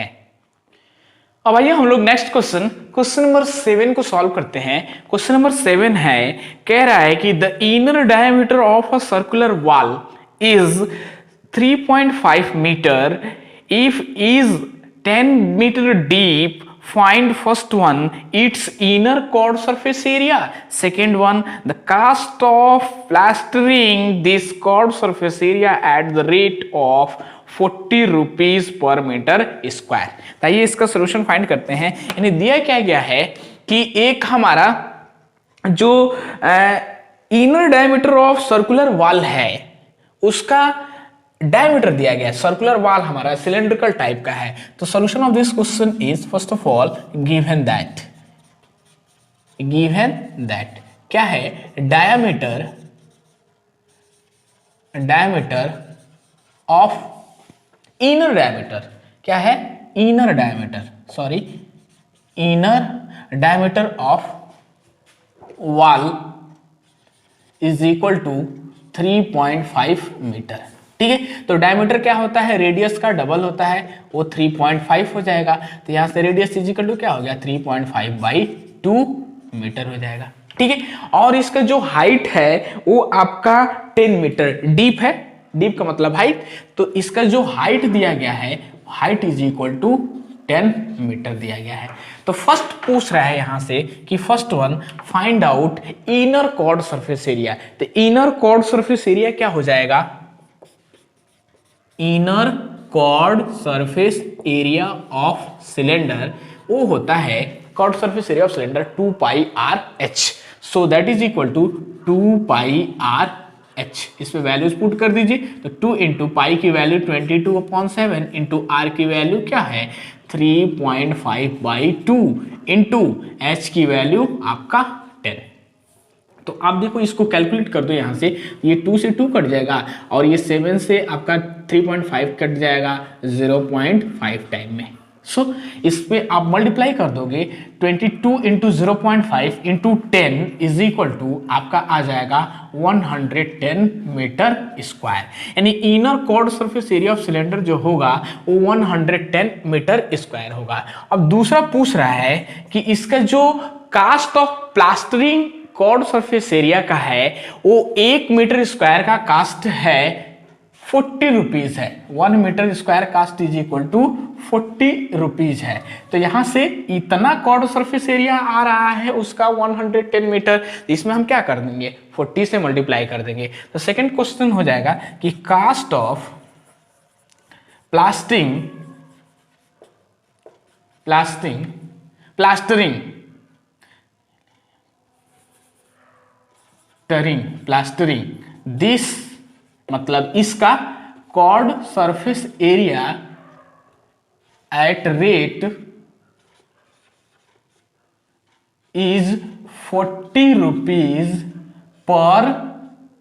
अब आइए हम लोग नेक्स्ट क्वेश्चन नंबर 7 को सॉल्व करते हैं। क्वेश्चन नंबर 7 है, कह रहा है कि the inner diameter of a circular wall is 3.5 metre if is 10 metre deep, find first one its inner chord surface area, second one the cost of plastering this chord surface area at the rate of 40 rupees per metre square. आइए इसका solution find करते हैं। यानी दिया क्या गया है कि एक हमारा जो inner diameter of circular wall है उसका डायमीटर दिया गया है। सर्कुलर वॉल हमारा सिलेंड्रिकल टाइप का है। तो solution of this question is first of all given that क्या है, डायमीटर ऑफ इनर डायमीटर, क्या है, inner diameter of wall is equal to 3.5 metre. ठीक है, तो डायमीटर क्या होता है, रेडियस का डबल होता है, वो 3.5 हो जाएगा। तो यहां से रेडियस इज इक्वल टू क्या हो गया, 3.5 बाई 2 मीटर हो जाएगा। ठीक है, और इसका जो हाइट है वो आपका 10 मीटर डीप है। डीप का मतलब हाइट, तो इसका जो हाइट दिया गया है, height is equal to 10 metre दिया गया है। तो फर्स्ट पूछ रहा है यहां से कि first one find out inner curved surface area. तो इनर कॉर्ड सरफेस एरिया क्या हो जाएगा, inner curved surface area of cylinder वो होता है, curved surface area of cylinder 2 pi R H. So that is equal to 2 pi R H. इसमें values put कर दीजिए। तो 2 इंटू पाई की वैल्यू 22/7 इंटू आर की वैल्यू क्या है, 3.5 बाई 2 इंटू एच की वैल्यू आपका 10। तो आप देखो इसको कैलकुलेट कर दो, यहां से ये 2 से 2 कट जाएगा और ये 7 से आपका 3.5 कट जाएगा 0.5 टाइम में। सो इस पे आप मल्टीप्लाई कर दोगे 22 into 0.5 into 10 is equal to आपका आ जाएगा 110 मीटर स्क्वायर, यानी inner curved surface area of cylinder जो होगा वो 110 मीटर स्क्वायर होगा। अब दूसरा पूछ रहा है कि इसका जो cost of plastering curved surface area का है वो 1 मीटर स्क्वायर का कास्ट है 40 रुपीज है। 1 metre square cost is equal to 40 rupees है। तो यहां से इतना कॉर्ड सरफेस एरिया आ रहा है उसका 110 मीटर, इसमें हम क्या कर देंगे 40 से मल्टीप्लाई कर देंगे। तो सेकंड क्वेश्चन हो जाएगा कि कास्ट ऑफ प्लास्टरिंग दिस मतलब इसका curved surface area at rate is 40 rupees per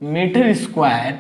metre square,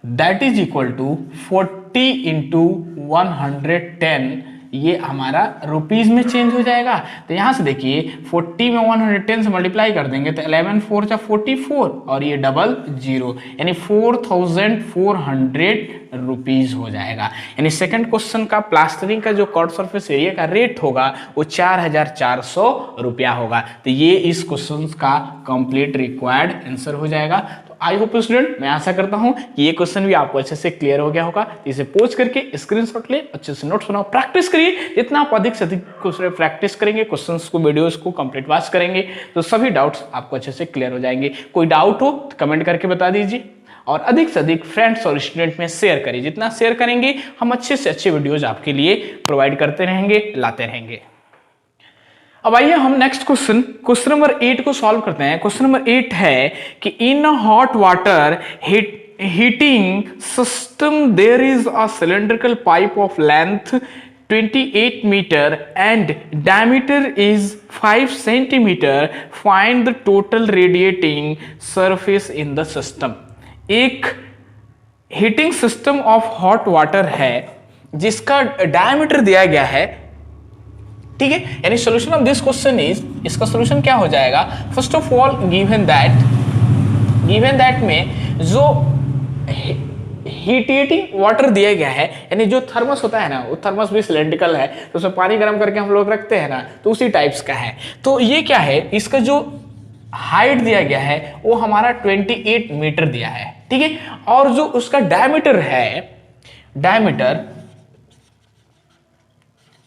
that is equal to 40 into 110, ये हमारा रुपीज में चेंज हो जाएगा। तो यहां से देखिए 40 में 110 से मल्टीप्लाई कर देंगे तो 11 4 जा 44 और ये डबल जीरो यानी 4400 रुपीज हो जाएगा। यानी सेकंड क्वेश्चन का प्लास्टरिंग का जो कॉर्ड सरफेस एरिया का रेट होगा वो 4400 रुपया होगा। तो ये इस क्वेश्चन का कंप्लीट रिक्वायर्ड आंसर हो जाएगा। तो आई होप स्टूडेंट, मैं आशा करता हूं कि ये क्वेश्चन भी आपको अच्छे से क्लियर हो गया होगा। इसे पोस्ट करके स्क्रीनशॉट ले, अच्छे से नोट्स बनाओ, प्रैक्टिस करिए। जितना आप अधिक से अधिक प्रैक्टिस करेंगे, क्वेश्चंस को, वीडियोस को कंप्लीट वॉच करेंगे तो सभी डाउट्स आपको अच्छे से क्लियर हो जाएंगे। कोई डाउट हो तो कमेंट करके बता दीजिए और अधिक से अधिक फ्रेंड्स और स्टूडेंट में शेयर करिए। जितना शेयर करेंगे हम अच्छे से अच्छे वीडियोज आपके लिए प्रोवाइड करते रहेंगे, लाते रहेंगे। अब आइए हम नेक्स्ट क्वेश्चन नंबर 8 को सॉल्व करते हैं। क्वेश्चन नंबर 8 है कि in hot water heating system there is a cylindrical pipe of length 28 meter and diameter is 5 centimeter. Find the total radiating surface in the system. एक heating system of hot water है जिसका diameter दिया गया है, ठीक है। यानी solution of this question is, इसका सॉल्यूशन क्या हो जाएगा, first of all given that में जो हीटिंग वाटर दिया गया है, यानी जो थर्मस होता है ना, वो थर्मस भी सिलेंड्रिकल है तो उसमें पानी गर्म करके हम लोग रखते हैं ना, तो उसी टाइप्स का है। तो ये क्या है, इसका जो हाइट दिया गया है वो हमारा 28 मीटर दिया है, ठीक है। और जो उसका डायमीटर है,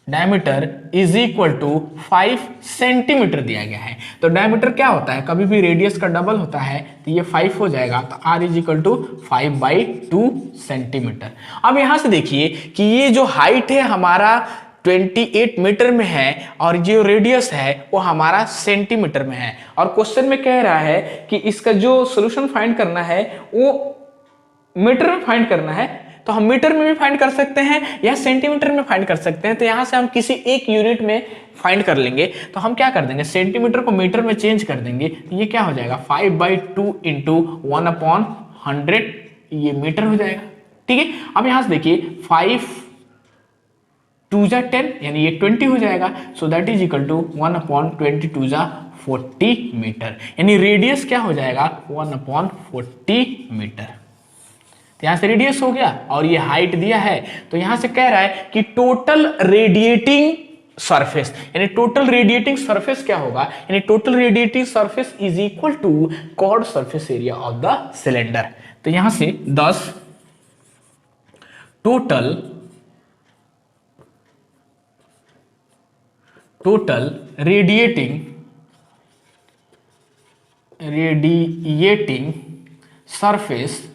diameter is equal to 5 centimetre दिया गया है। तो डायमीटर क्या होता है, कभी भी रेडियस का डबल होता है तो ये 5 हो जाएगा। तो r is equal to 5/2 centimetre. अब यहां से देखिए कि ये जो हाइट है हमारा 28 मीटर में है और जो रेडियस है वो हमारा सेंटीमीटर में है। और क्वेश्चन में कह रहा है कि इसका जो सोल्यूशन फाइंड करना है वो मीटर में फाइंड करना है। तो हम मीटर में भी फाइंड कर सकते हैं या सेंटीमीटर में फाइंड कर सकते हैं। तो यहां से हम किसी एक यूनिट में फाइंड कर लेंगे। तो हम क्या कर देंगे, सेंटीमीटर को मीटर में चेंज कर देंगे। तो ये क्या हो जाएगा, 5/2 इंटू 1/100, ये मीटर हो जाएगा, ठीक है। अब यहां से देखिए 5 2 जा 10 यानी ये 20 हो जाएगा। So that is equal to 1/22 जा 40 मीटर, यानी रेडियस क्या हो जाएगा 1/40 मीटर। तो यहां से रेडियस हो गया और ये हाइट दिया है। तो यहां से कह रहा है कि टोटल रेडिएटिंग सरफेस, यानी टोटल रेडिएटिंग सरफेस क्या होगा, यानी total radiating surface is equal to curved surface area of the cylinder. तो यहां से 10 total radiating surface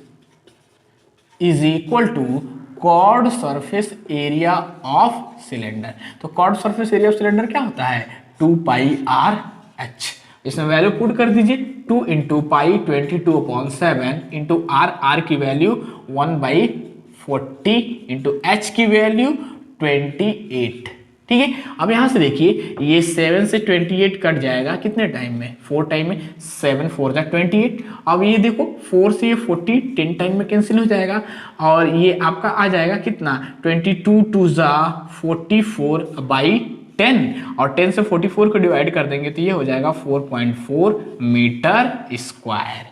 is equal to curved surface area of cylinder. तो curved surface area of cylinder क्या होता है, 2πRh। इसमें वैल्यू पुट कर दीजिए, 2 इंटू पाई 22/7 इंटू r की वैल्यू 1/40 इंटू h की वैल्यू 28, ठीक है। अब यहां से देखिए ये 7 से 28 कट जाएगा कितने टाइम में, 4 टाइम में, 7 4 जा 28। अब ये देखो 4 से ये 40 10 टाइम में कैंसिल हो जाएगा और ये आपका आ जाएगा कितना 22 2 जा 44 बाई 10 और 10 से 44 को डिवाइड कर देंगे तो ये हो जाएगा 4.4 मीटर स्क्वायर।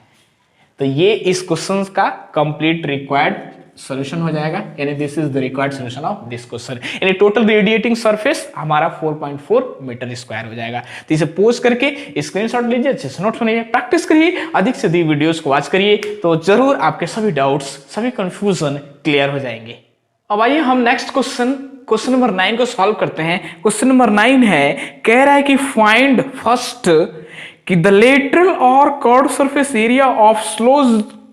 तो ये इस क्वेश्चन का कंप्लीट रिक्वायर्ड सॉल्यूशन हो जाएगा, यानी this is the required solution of this question. यानी टोटल रेडिएटिंग सरफेस हमारा 4.4 मीटर स्क्वायर हो जाएगा। तो इसे पोस्ट करके स्क्रीनशॉट लीजिए, अच्छे से नोट बनाइए, प्रैक्टिस करिए, अधिक से अधिक वीडियोस को वॉच करिए, तो जरूर आपके सभी डाउट्स, सभी कंफ्यूजन क्लियर हो जाएंगे। अब आइए हम नेक्स्ट क्वेश्चन नंबर 9 को सॉल्व करते हैं। क्वेश्चन नंबर 9 है, कह रहा है कि फाइंड फर्स्ट कि द लेटरल और curved surface area of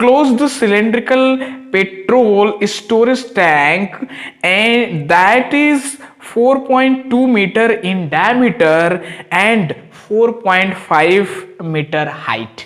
closed cylindrical petrol storage tank and that is 4.2 meter in diameter and 4.5 meter height.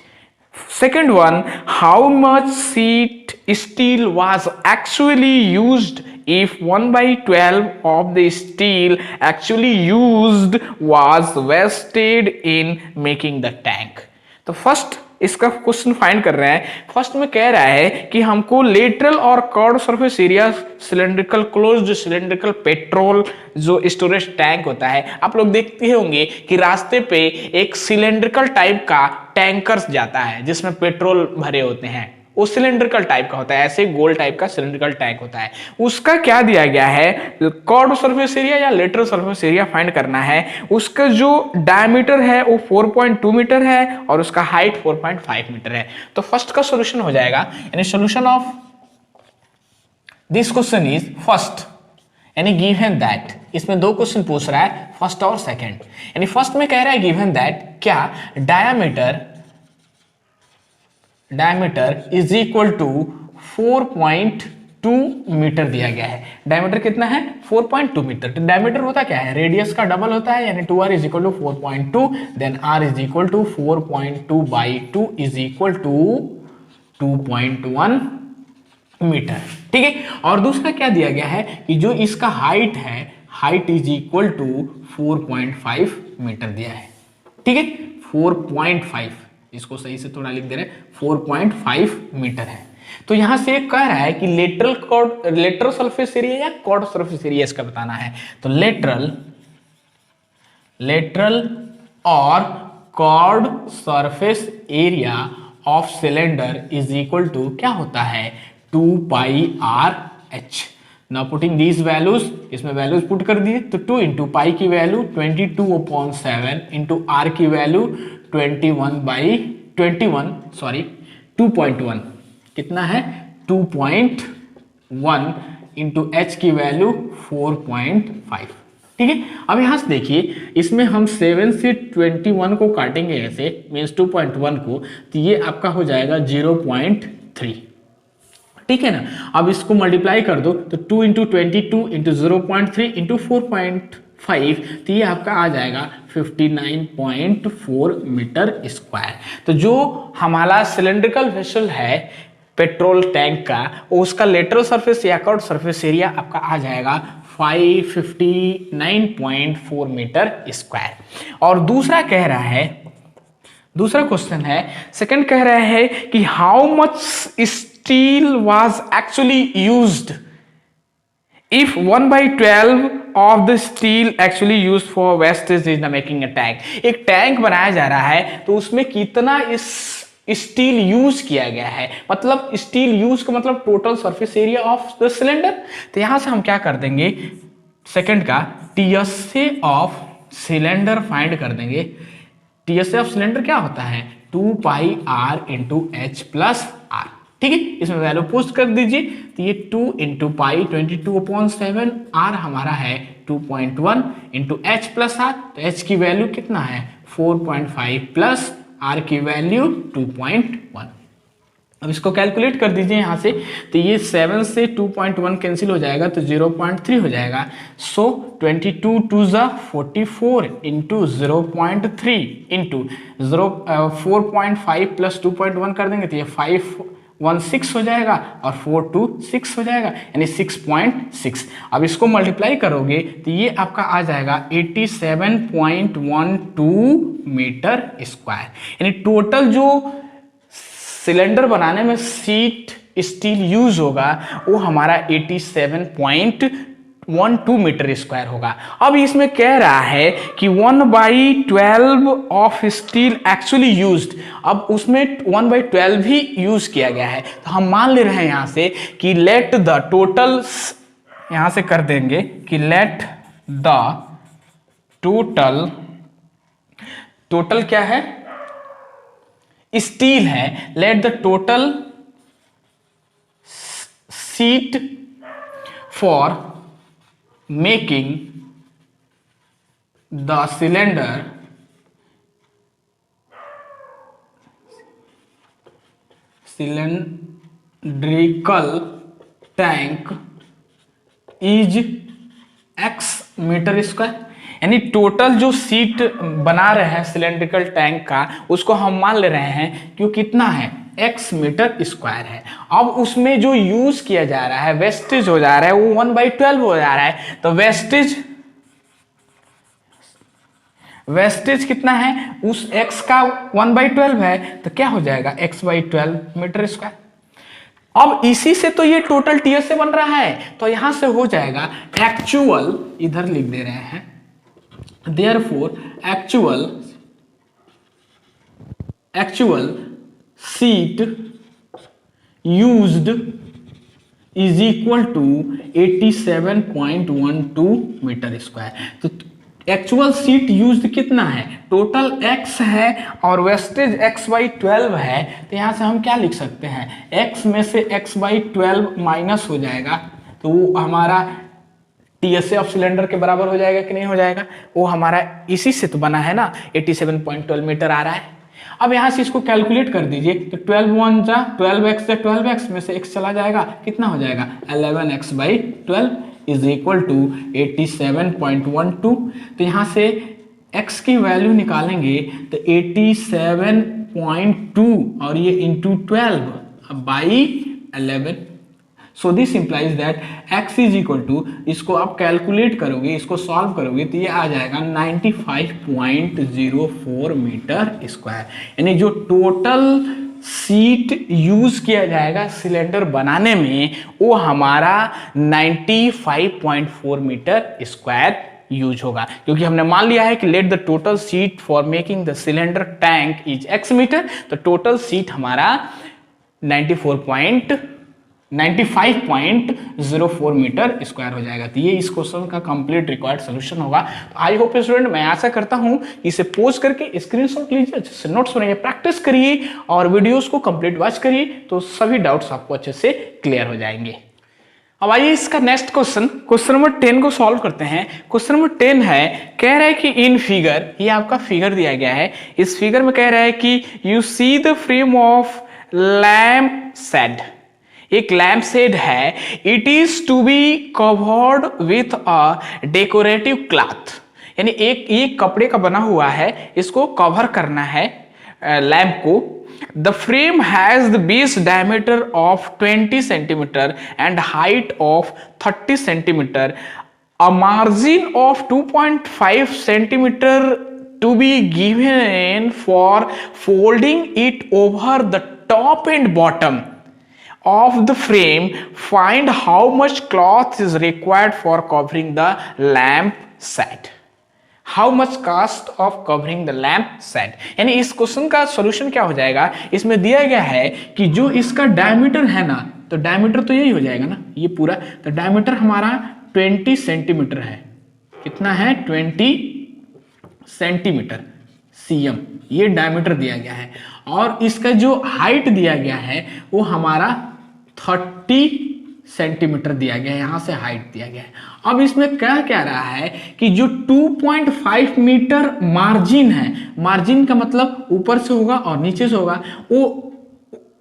Second one, how much sheet steel was actually used if 1/12 of the steel actually used was wasted in making the tank? तो first इसका question find कर रहे हैं। First में कह रहा है कि हमको लेटरल और curved surface area cylindrical closed cylindrical petrol जो स्टोरेज टैंक होता है, आप लोग देखते होंगे कि रास्ते पे एक सिलेंड्रिकल टाइप का टैंकर्स जाता है जिसमें पेट्रोल भरे होते हैं, वो सिलेंड्रिकल टाइप का होता है, ऐसे गोल टाइप का सिलेंड्रिकल टैंक होता है। उसका क्या दिया गया है, कर्व्ड सरफेस एरिया या लेटरल सरफेस एरिया फाइंड करना है। उसका जो डायमीटर है वो 4.2 मीटर है और उसका हाइट 4.5 मीटर है। तो फर्स्ट का सॉल्यूशन हो जाएगा, यानी solution of this question is first, यानी गिवन दैट, इसमें दो क्वेश्चन पूछ रहा है फर्स्ट और सेकंड। यानी फर्स्ट में कह रहा है गिवन दैट क्या diameter is equal to 4.2 metre दिया गया है। डायमीटर कितना है 4.2 मीटर। तो डायमीटर होता क्या है, रेडियस का डबल होता है, यानी 2r is equal to 4.2, then r is equal to 4.2 by 2 is equal to 2.1 metre. ठीक है। और दूसरा क्या दिया गया है कि जो इसका हाइट है, height is equal to 4.5 metre दिया है। ठीक है, 4.5, इसको सही से थोड़ा लिख दे रहे हैं, 4.5 मीटर है। तो यहां से कह रहा है कि लेटरल सरफेस एरिया या कर्व्ड सरफेस एरिया इसका बताना है। तो लेटरल और curved surface area of cylinder is equal to क्या होता है 2 pi R H. Now putting these values, इसमें वैल्यूज पुट कर दिए तो 2 इंटू पाई की वैल्यू 22/7 इंटू आर की वैल्यू 2.1 कितना है 2.1 इंटू एच की वैल्यू 4.5। ठीक है। अब यहां से देखिए इसमें हम 7 से 21 को काटेंगे ऐसे, मीन्स 2.1 को, तो ये आपका हो जाएगा 0.3। ठीक है ना। अब इसको मल्टीप्लाई कर दो तो 2 इंटू 22 इंटू 0.3 इंटू 4.5, तो ये आपका आ जाएगा 59.4 मीटर स्क्वायर। तो जो हमारा सिलेंड्रिकल वेसल है पेट्रोल टैंक का, उसका लेटरल सरफेस या कर्व्ड सरफेस एरिया आपका आ जाएगा 559.4 मीटर स्क्वायर। और दूसरा कह रहा है, दूसरा क्वेश्चन है, सेकंड कह रहा है कि how much steel was actually used if 1/12 of the steel actually used for wastage is making a tank। एक टैंक बनाया जा रहा है तो उसमें कितना इस स्टील यूज किया गया है, मतलब स्टील यूज का मतलब total surface area of the cylinder. तो यहां से हम क्या कर देंगे, सेकंड का टीएसए ऑफ सिलेंडर फाइंड कर देंगे। टीएसए ऑफ सिलेंडर क्या होता है 2 pi R into H plus R. ठीक है, इसमें वैल्यू पोस्ट कर दीजिए तो ये 2 इंटू पाई 22/7, आर हमारा है 2.1 इंटू एच प्लस आर, तो एच की वैल्यू कितना है 4.5 प्लस आर की वैल्यू 2.1। अब इसको कैलकुलेट कर दीजिए यहां से, तो ये 7 से 2.1 कैंसिल हो जाएगा तो 0.3 हो जाएगा। सो 22 2 जा 44 इंटू 0.3 इंटू 4.5 प्लस 2.1 कर देंगे तो ये 5 16 हो जाएगा और 4 2 6 हो जाएगा, यानी 6.6। अब इसको मल्टीप्लाई करोगे तो ये आपका आ जाएगा 87.12 मीटर स्क्वायर। यानी टोटल जो सिलेंडर बनाने में सीट स्टील यूज होगा वो हमारा 87.12 मीटर स्क्वायर होगा। अब इसमें कह रहा है कि 1/12 ऑफ स्टील एक्चुअली यूज्ड, अब उसमें 1/12 ही यूज किया गया है। तो हम मान ले रहे हैं यहां से कि लेट द टोटल, यहां से कर देंगे कि लेट द टोटल क्या है, स्टील है, let the total sheet for making the cylindrical tank is x metre square. यानी टोटल जो सीट बना रहे हैं सिलेंड्रिकल टैंक का, उसको हम मान ले रहे हैं कि वो कितना है, x मीटर स्क्वायर है। अब उसमें जो यूज किया जा रहा है, वेस्टेज हो जा रहा है, वो 1/12 हो जा रहा है। तो वेस्टेज कितना है, उस x का 1/12 है, तो क्या हो जाएगा x/12 मीटर स्क्वायर। अब इसी से तो ये टोटल टीएस से बन रहा है, तो यहां से हो जाएगा एक्चुअल, इधर लिख दे रहे हैं, therefore actual seat used is equal to 87.12 metre square. तो एक्चुअल सीट यूज्ड कितना है, टोटल x है और वेस्टेज x/12 है। तो यहां से हम क्या लिख सकते हैं, x में से x/12 माइनस हो जाएगा, तो वो हमारा टीएसए ऑफ सिलेंडर के बराबर हो जाएगा कि नहीं हो जाएगा, वो हमारा इसी से तो बना है ना, 87.12 मीटर आ रहा है। अब यहां से इसको कैलकुलेट कर दीजिए, तो 12x 12x में से x चला जाएगा, कितना हो जाएगा 11x/12 इज इक्वल टू 87.12। तो यहां से x की वैल्यू निकालेंगे तो 87.2 और ये into 12/11। So this implies that x is equal to, इसको आप कैलकुलेट करोगे, इसको सॉल्व करोगे तो ये आ जाएगा 95.04 मीटर स्क्वायर। यानी जो टोटल सीट यूज किया जाएगा सिलेंडर बनाने में, वो हमारा 95.4 मीटर स्क्वायर यूज होगा, क्योंकि हमने मान लिया है कि let the total sheet for making the cylinder tank is x metre. तो टोटल सीट हमारा 95.04 मीटर स्क्वायर हो जाएगा। तो ये इस क्वेश्चन का कंप्लीट रिक्वायर्ड सोल्यूशन होगा। तो आई होप स्टूडेंट, मैं आशा करता हूं इसे पोस्ट करके स्क्रीनशॉट लीजिए, अच्छे से नोट्स बनाइए, प्रैक्टिस करिए और वीडियोस को कंप्लीट वॉच करिए, तो सभी डाउट्स आपको अच्छे से क्लियर हो जाएंगे। अब आइए इसका नेक्स्ट क्वेश्चन नंबर 10 को सॉल्व करते हैं। क्वेश्चन नंबर 10 है, कह रहा है कि इन फिगर, ये आपका फिगर दिया गया है, इस फिगर में कह रहा है कि you see the frame of lamp shade, एक लैम्प शेड है, it is to be covered with a decorative cloth. यानी एक ये कपड़े का बना हुआ है, इसको कवर करना है लैम्प को। The frame has the base diameter of 20 centimetre and height of 30 centimetre, a margin of 2.5 centimetre to be given for folding it over the top and bottom of the frame. Find how much cloth is required for covering the lamp set. How much cost of covering the lamp set? यानी इस question का solution क्या हो जाएगा, इसमें दिया गया है कि जो इसका डायमीटर है ना, तो डायमीटर तो यही हो जाएगा ना, ये पूरा, तो डायमीटर हमारा 20 सेंटीमीटर है। कितना है, 20 सेंटीमीटर cm, ये डायमीटर दिया गया है। और इसका जो हाइट दिया गया है वो हमारा 30 सेंटीमीटर दिया गया है, यहां से हाइट दिया गया है। अब इसमें क्या कह रहा है कि जो 2.5 मीटर मार्जिन है, मार्जिन का मतलब ऊपर से होगा और नीचे से होगा, वो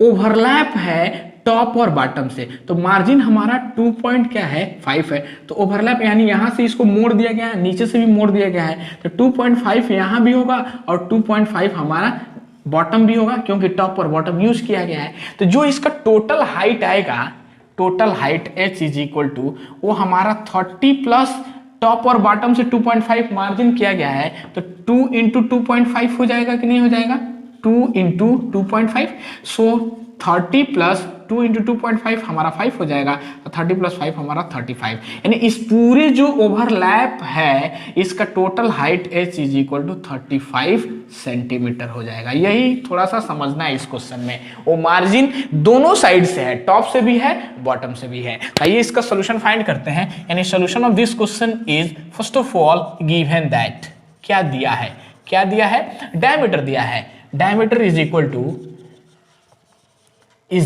ओवरलैप है टॉप और बॉटम से। तो मार्जिन हमारा 2.5 है, तो ओवरलैप यानी यहां से इसको मोड़ दिया गया है, नीचे से भी मोड़ दिया गया है, तो 2.5 यहां भी होगा और 2.5 हमारा बॉटम भी होगा क्योंकि टॉप और बॉटम यूज किया गया है। तो जो इसका टोटल हाइट आएगा, total height h is equal to वो हमारा 30 प्लस टॉप और बॉटम से 2.5 मार्जिन किया गया है, तो 2 इंटू 2.5 हो जाएगा कि नहीं हो जाएगा, 2 इंटू 2.5, सो 30 प्लस 2 इंटू 2.5 हमारा 5 हो जाएगा, तो 30 प्लस 5 हमारा 35, यानी इस पूरे जो ओवरलैप है इसका total height h is equal to 35 centimetre हो जाएगा। यही थोड़ा सा समझना है इस क्वेश्चन में, वो मार्जिन दोनों साइड से है, टॉप से भी है बॉटम से भी है। आइए इसका सोल्यूशन फाइंड करते हैं, यानी solution of this question is first of all given that, क्या दिया है, क्या दिया है, डायमीटर दिया है, diameter is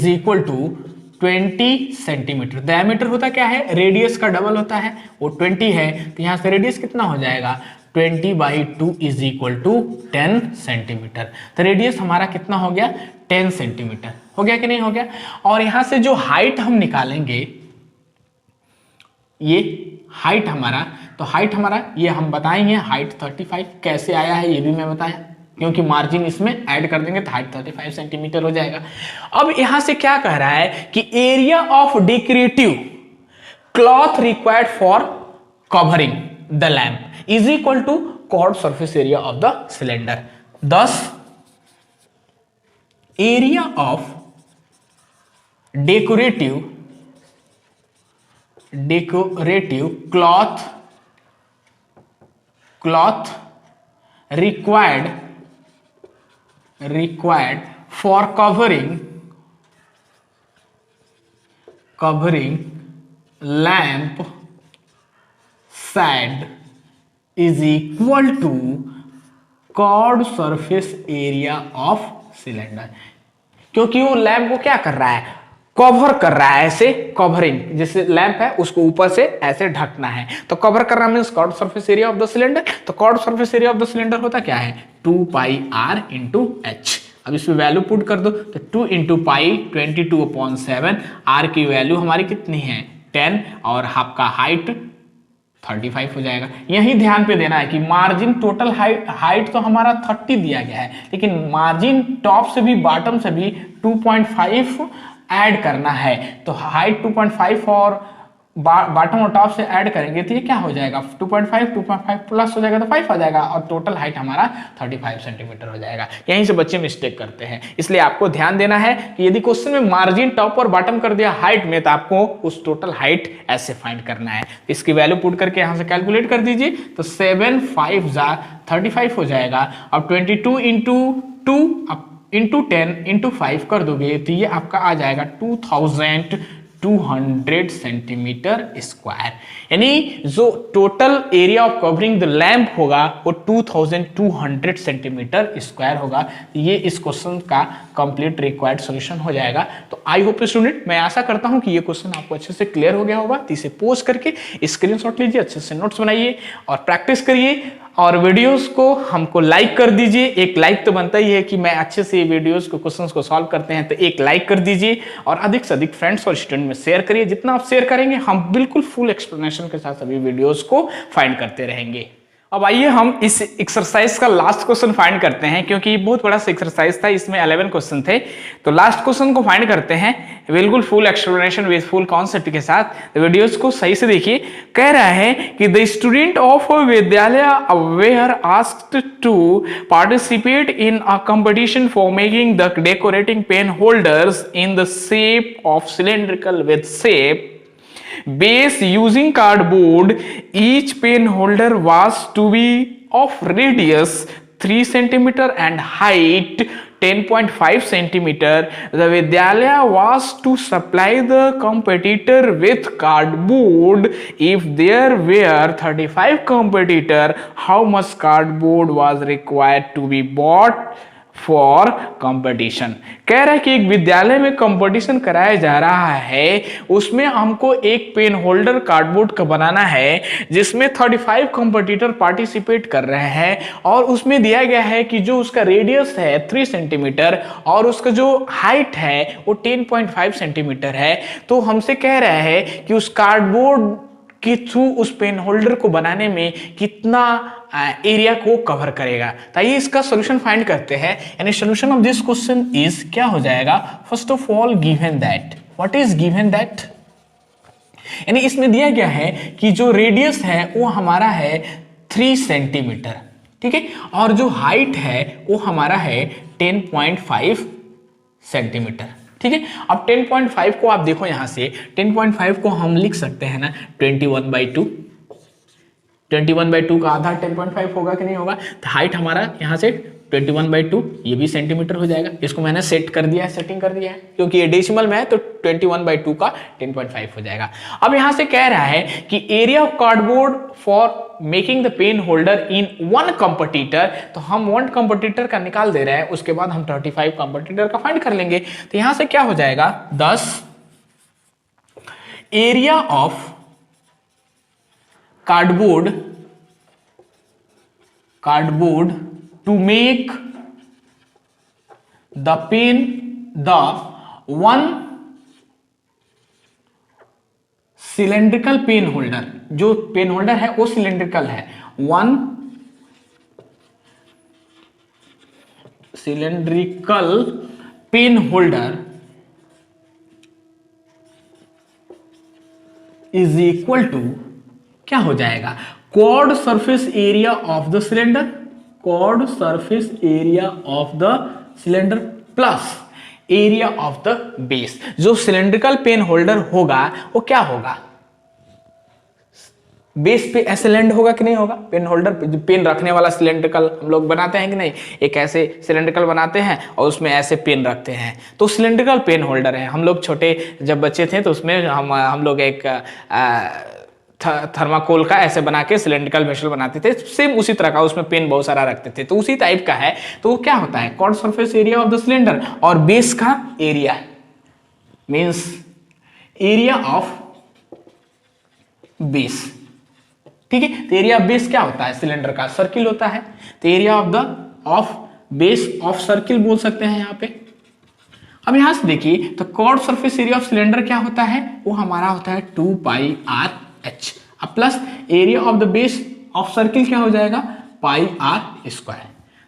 equal to 20 centimetre. Diameter होता क्या है, रेडियस का डबल होता है, वो 20 है, तो यहां से रेडियस कितना हो जाएगा, 20/2 इज इक्वल टू 10 सेंटीमीटर। तो रेडियस हमारा कितना हो गया, 10 सेंटीमीटर हो गया कि नहीं हो गया। और यहां से जो हाइट हम निकालेंगे, ये हाइट हमारा, तो हाइट हमारा ये हम बताएंगे, हाइट 35 कैसे आया है ये भी मैं बताया, क्योंकि मार्जिन इसमें ऐड कर देंगे तो हाइट 35 सेंटीमीटर हो जाएगा। अब यहां से क्या कह रहा है कि area of decorative cloth required for covering the lamp is equal to curved surface area of the cylinder. thus area of decorative cloth required for covering lamp shade is equal to chord surface area of cylinder। क्योंकि वो lamp को क्या कर रहा है, cover कर रहा है, ऐसे कवरिंग, जैसे लैंप है उसको ऊपर से ऐसे ढकना है, तो कवर करना means curved surface area of the cylinder. तो curved surface area of the cylinder होता क्या है, 2πr इंटू एच। अब इसमें वैल्यू पुट कर दो, तो 2 इंटू पाई 22/7, आर की वैल्यू हमारी कितनी है 10, और आपका हाइट 35 हो जाएगा। यही ध्यान पे देना है कि मार्जिन टोटल हाइट तो हमारा 30 दिया गया है, लेकिन मार्जिन टॉप से भी बॉटम से भी 2.5 ऐड करना है, तो हाइट 2.5 और बॉटम और टॉप से ऐड करेंगे तो ये क्या हो जाएगा, 2.5 प्लस हो जाएगा तो 5 हो जाएगा, और टोटल हाइट हमारा 35 सेंटीमीटर हो जाएगा। यहीं से बच्चे मिस्टेक करते हैं, इसलिए आपको ध्यान देना है कि यदि क्वेश्चन में मार्जिन टॉप और बॉटम कर दिया हाइट में, तो आपको उस टोटल हाइट ऐसे फाइंड करना है। इसकी वैल्यू पुट करके यहां से कैलकुलेट कर दीजिए, तो 7 5 35 हो जाएगा। अब 22 इंटू 2 इंटू 10 इंटू 5 कर दोगे तो ये आपका आ जाएगा 2200 सेंटीमीटर स्क्वायर, यानी जो total area of covering the lamp होगा वो 2200 सेंटीमीटर स्क्वायर होगा। ये इस क्वेश्चन का कंप्लीट रिक्वायर्ड सॉल्यूशन हो जाएगा। तो आई होप स्टूडेंट, मैं आशा करता हूं कि ये क्वेश्चन आपको अच्छे से क्लियर हो गया होगा। तो इसे पोस्ट करके स्क्रीनशॉट लीजिए, अच्छे से नोट्स बनाइए और प्रैक्टिस करिए, और वीडियोस को हमको लाइक कर दीजिए। एक लाइक तो बनता ही है कि मैं अच्छे से वीडियोस को, क्वेश्चंस को सॉल्व करते हैं, तो एक लाइक कर दीजिए और अधिक से अधिक फ्रेंड्स और स्टूडेंट में शेयर करिए। जितना आप शेयर करेंगे हम बिल्कुल फुल एक्सप्लेनेशन के साथ सभी वीडियोस को फाइंड करते रहेंगे। अब आइए हम इस एक्सरसाइज का लास्ट क्वेश्चन फाइंड करते हैं, क्योंकि बहुत बड़ा सा एक्सरसाइज था, इसमें 11 क्वेश्चन थे। तो लास्ट क्वेश्चन को फाइंड करते हैं बिल्कुल full explanation with full concept के साथ। तो वीडियोस को सही से देखिए। कह रहा है कि the student of Vidyalaya were asked to participate in a competition for making the decorating pen holders in the shape of cylindrical with shape base using cardboard. Each pen holder was to be of radius 3 centimeter and height 10.5 centimeter. The Vidyalaya was to supply the competitor with cardboard. If there were 35 competitor, how much cardboard was required to be bought for competition? कह रहा है कि एक विद्यालय में competition कराया जा रहा है, उसमें हमको एक पेन होल्डर कार्डबोर्ड का बनाना है जिसमें 35 कंपटीटर पार्टिसिपेट कर रहे हैं, और उसमें दिया गया है कि जो उसका रेडियस है 3 सेंटीमीटर और उसका जो हाइट है वो 10.5 सेंटीमीटर है। तो हमसे कह रहा है कि उस कार्डबोर्ड कि थ्रू उस पेन होल्डर को बनाने में कितना एरिया को कवर करेगा। तो आइए इसका सॉल्यूशन फाइंड करते हैं। यानी solution of this question is क्या हो जाएगा, first of all given that, what is given that, यानी इसमें दिया गया है कि जो रेडियस है वो हमारा है 3 सेंटीमीटर, ठीक है, और जो हाइट है वो हमारा है 10.5 सेंटीमीटर, ठीक है। अब 10.5 को आप देखो यहां से, 10.5 को हम लिख सकते हैं ना 21/2, 21/2 का आधा 10.5 होगा कि नहीं होगा, तो हाइट हमारा यहां से 21/2, ये भी सेंटीमीटर हो जाएगा। इसको मैंने सेट कर दिया है, सेटिंग कर दिया है, क्योंकि ये डेसिमल में है तो 21/2 का 10.5 हो जाएगा। अब यहां से कह रहा है कि area of cardboard for making the pen holder in 1 competitor, तो हम 1 कंपटीटर का निकाल दे रहे हैं, उसके बाद हम 35 कंपटीटर का फाइंड कर लेंगे। तो यहां से क्या हो जाएगा, 10 area of cardboard to make the one cylindrical pen holder, जो पेन होल्डर है वो सिलेंड्रिकल है, 1 cylindrical pen holder is equal to क्या हो जाएगा, chord surface area of the cylinder, chord surface area of the cylinder plus area of the base। जो cylindrical pen holder होगा वो क्या होगा, बेस पे ऐसे लैंड होगा कि नहीं होगा, पेन होल्डर पे पेन रखने वाला सिलेंड्रिकल हम लोग बनाते हैं कि नहीं, एक ऐसे सिलेंड्रिकल बनाते हैं और उसमें ऐसे पेन रखते हैं, तो सिलेंड्रिकल पेन होल्डर है। हम लोग छोटे जब बच्चे थे तो उसमें हम लोग एक थर्माकोल का ऐसे बना के सिलेंड्रिकल वेसल बनाते थे, सेम उसी तरह का, उसमें पेन बहुत सारा रखते थे, तो उसी टाइप का है। तो क्या होता है, curved surface area of the cylinder और बेस का area means area of base, ठीक है। तो एरिया ऑफ बेस क्या होता है, सिलेंडर का सर्किल होता है, तो area of base of circle बोल सकते हैं यहाँ पे। अब यहां से देखिए, तो curved surface area of cylinder क्या होता है, वो हमारा होता है 2πr h, अब plus area of the base of circle क्या हो जाएगा, πr²।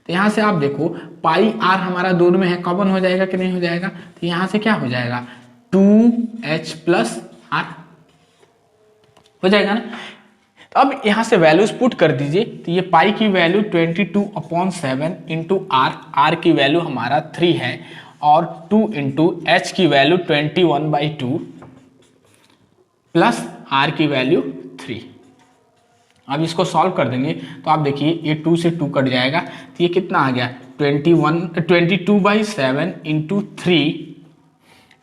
तो यहां से आप देखो πr हमारा दोनों में है, कॉमन हो जाएगा कि नहीं हो जाएगा, तो यहां से क्या हो जाएगा 2h + r हो जाएगा ना। तो अब यहां से वैल्यूज पुट कर दीजिए, तो ये पाई की वैल्यू 22/7 इंटू r की वैल्यू हमारा 3 है, और 2 इंटू h की वैल्यू 21/2 प्लस r की वैल्यू 3। अब इसको सॉल्व कर देंगे तो आप देखिए ये 2 से 2 कट जाएगा, तो ये कितना आ गया 22/7 इंटू 3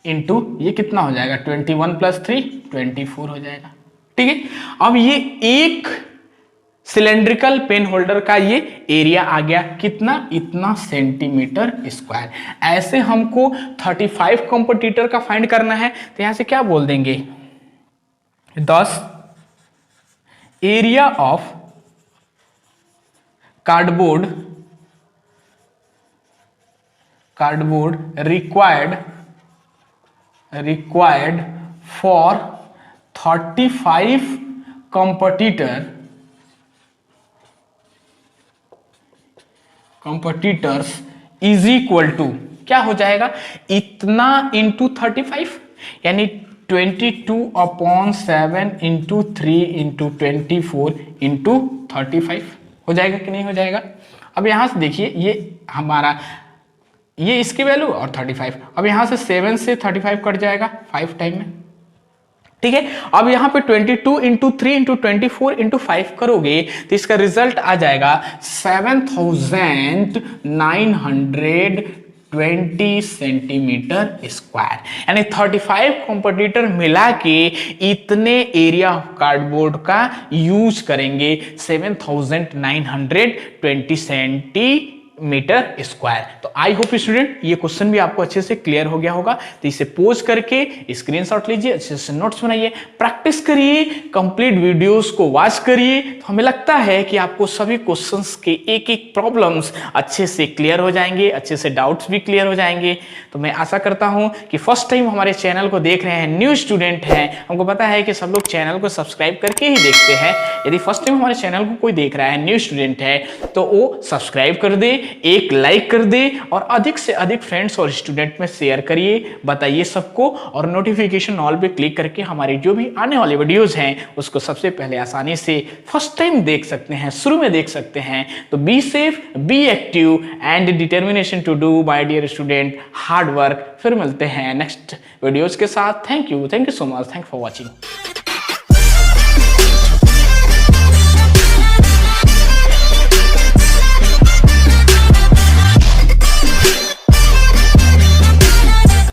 इंटू ये कितना हो जाएगा 21 + 3 24 हो जाएगा, ठीक है। अब ये एक सिलेंड्रिकल पेन होल्डर का ये एरिया आ गया कितना, इतना सेंटीमीटर स्क्वायर। ऐसे हमको 35 कंपटीटर का फाइंड करना है, तो यहां से क्या बोल देंगे 10 area of cardboard required for 35 competitors is equal to क्या हो जाएगा, इतना इंटू 35, यानी 22/7 इंटू 3 इंटू 24 इंटू 35 हो जाएगा कि नहीं हो जाएगा। अब यहां से देखिए ये हमारा ये इसकी वैल्यू और 35, अब यहां से 7 से 35 कट जाएगा 5 टाइम में, ठीक है। अब यहां पे 22 इंटू 3 इंटू 24 इंटू 5 करोगे तो इसका रिजल्ट आ जाएगा 7920 सेंटीमीटर स्क्वायर, यानी 35 कंपटीटर मिला के इतने एरिया ऑफ कार्डबोर्ड का यूज करेंगे 7920 मीटर स्क्वायर। तो आई होप स्टूडेंट ये क्वेश्चन भी आपको अच्छे से क्लियर हो गया होगा। तो इसे पोज करके स्क्रीनशॉट लीजिए, अच्छे से नोट्स बनाइए, प्रैक्टिस करिए, कंप्लीट वीडियोस को वॉच करिए। तो हमें लगता है कि आपको सभी क्वेश्चंस के एक एक प्रॉब्लम्स अच्छे से क्लियर हो जाएंगे, अच्छे से डाउट्स भी क्लियर हो जाएंगे। तो मैं आशा करता हूं कि फर्स्ट टाइम हमारे चैनल को देख रहे हैं, न्यू स्टूडेंट हैं, हमको पता है कि सब लोग चैनल को सब्सक्राइब करके ही देखते हैं। यदि फर्स्ट टाइम हमारे चैनल को कोई देख रहा है, न्यू स्टूडेंट है, तो वो सब्सक्राइब कर दे, एक लाइक कर दे और अधिक से अधिक फ्रेंड्स और स्टूडेंट में शेयर करिए, बताइए सबको। और नोटिफिकेशन ऑल पे क्लिक करके हमारे जो भी आने वाले वीडियोस हैं उसको सबसे पहले आसानी से फर्स्ट टाइम देख सकते हैं, शुरू में देख सकते हैं। तो be safe, be active and determination to do my dear student hard work. फिर मिलते हैं नेक्स्ट वीडियोस के साथ। Thank you so much, thank for watching.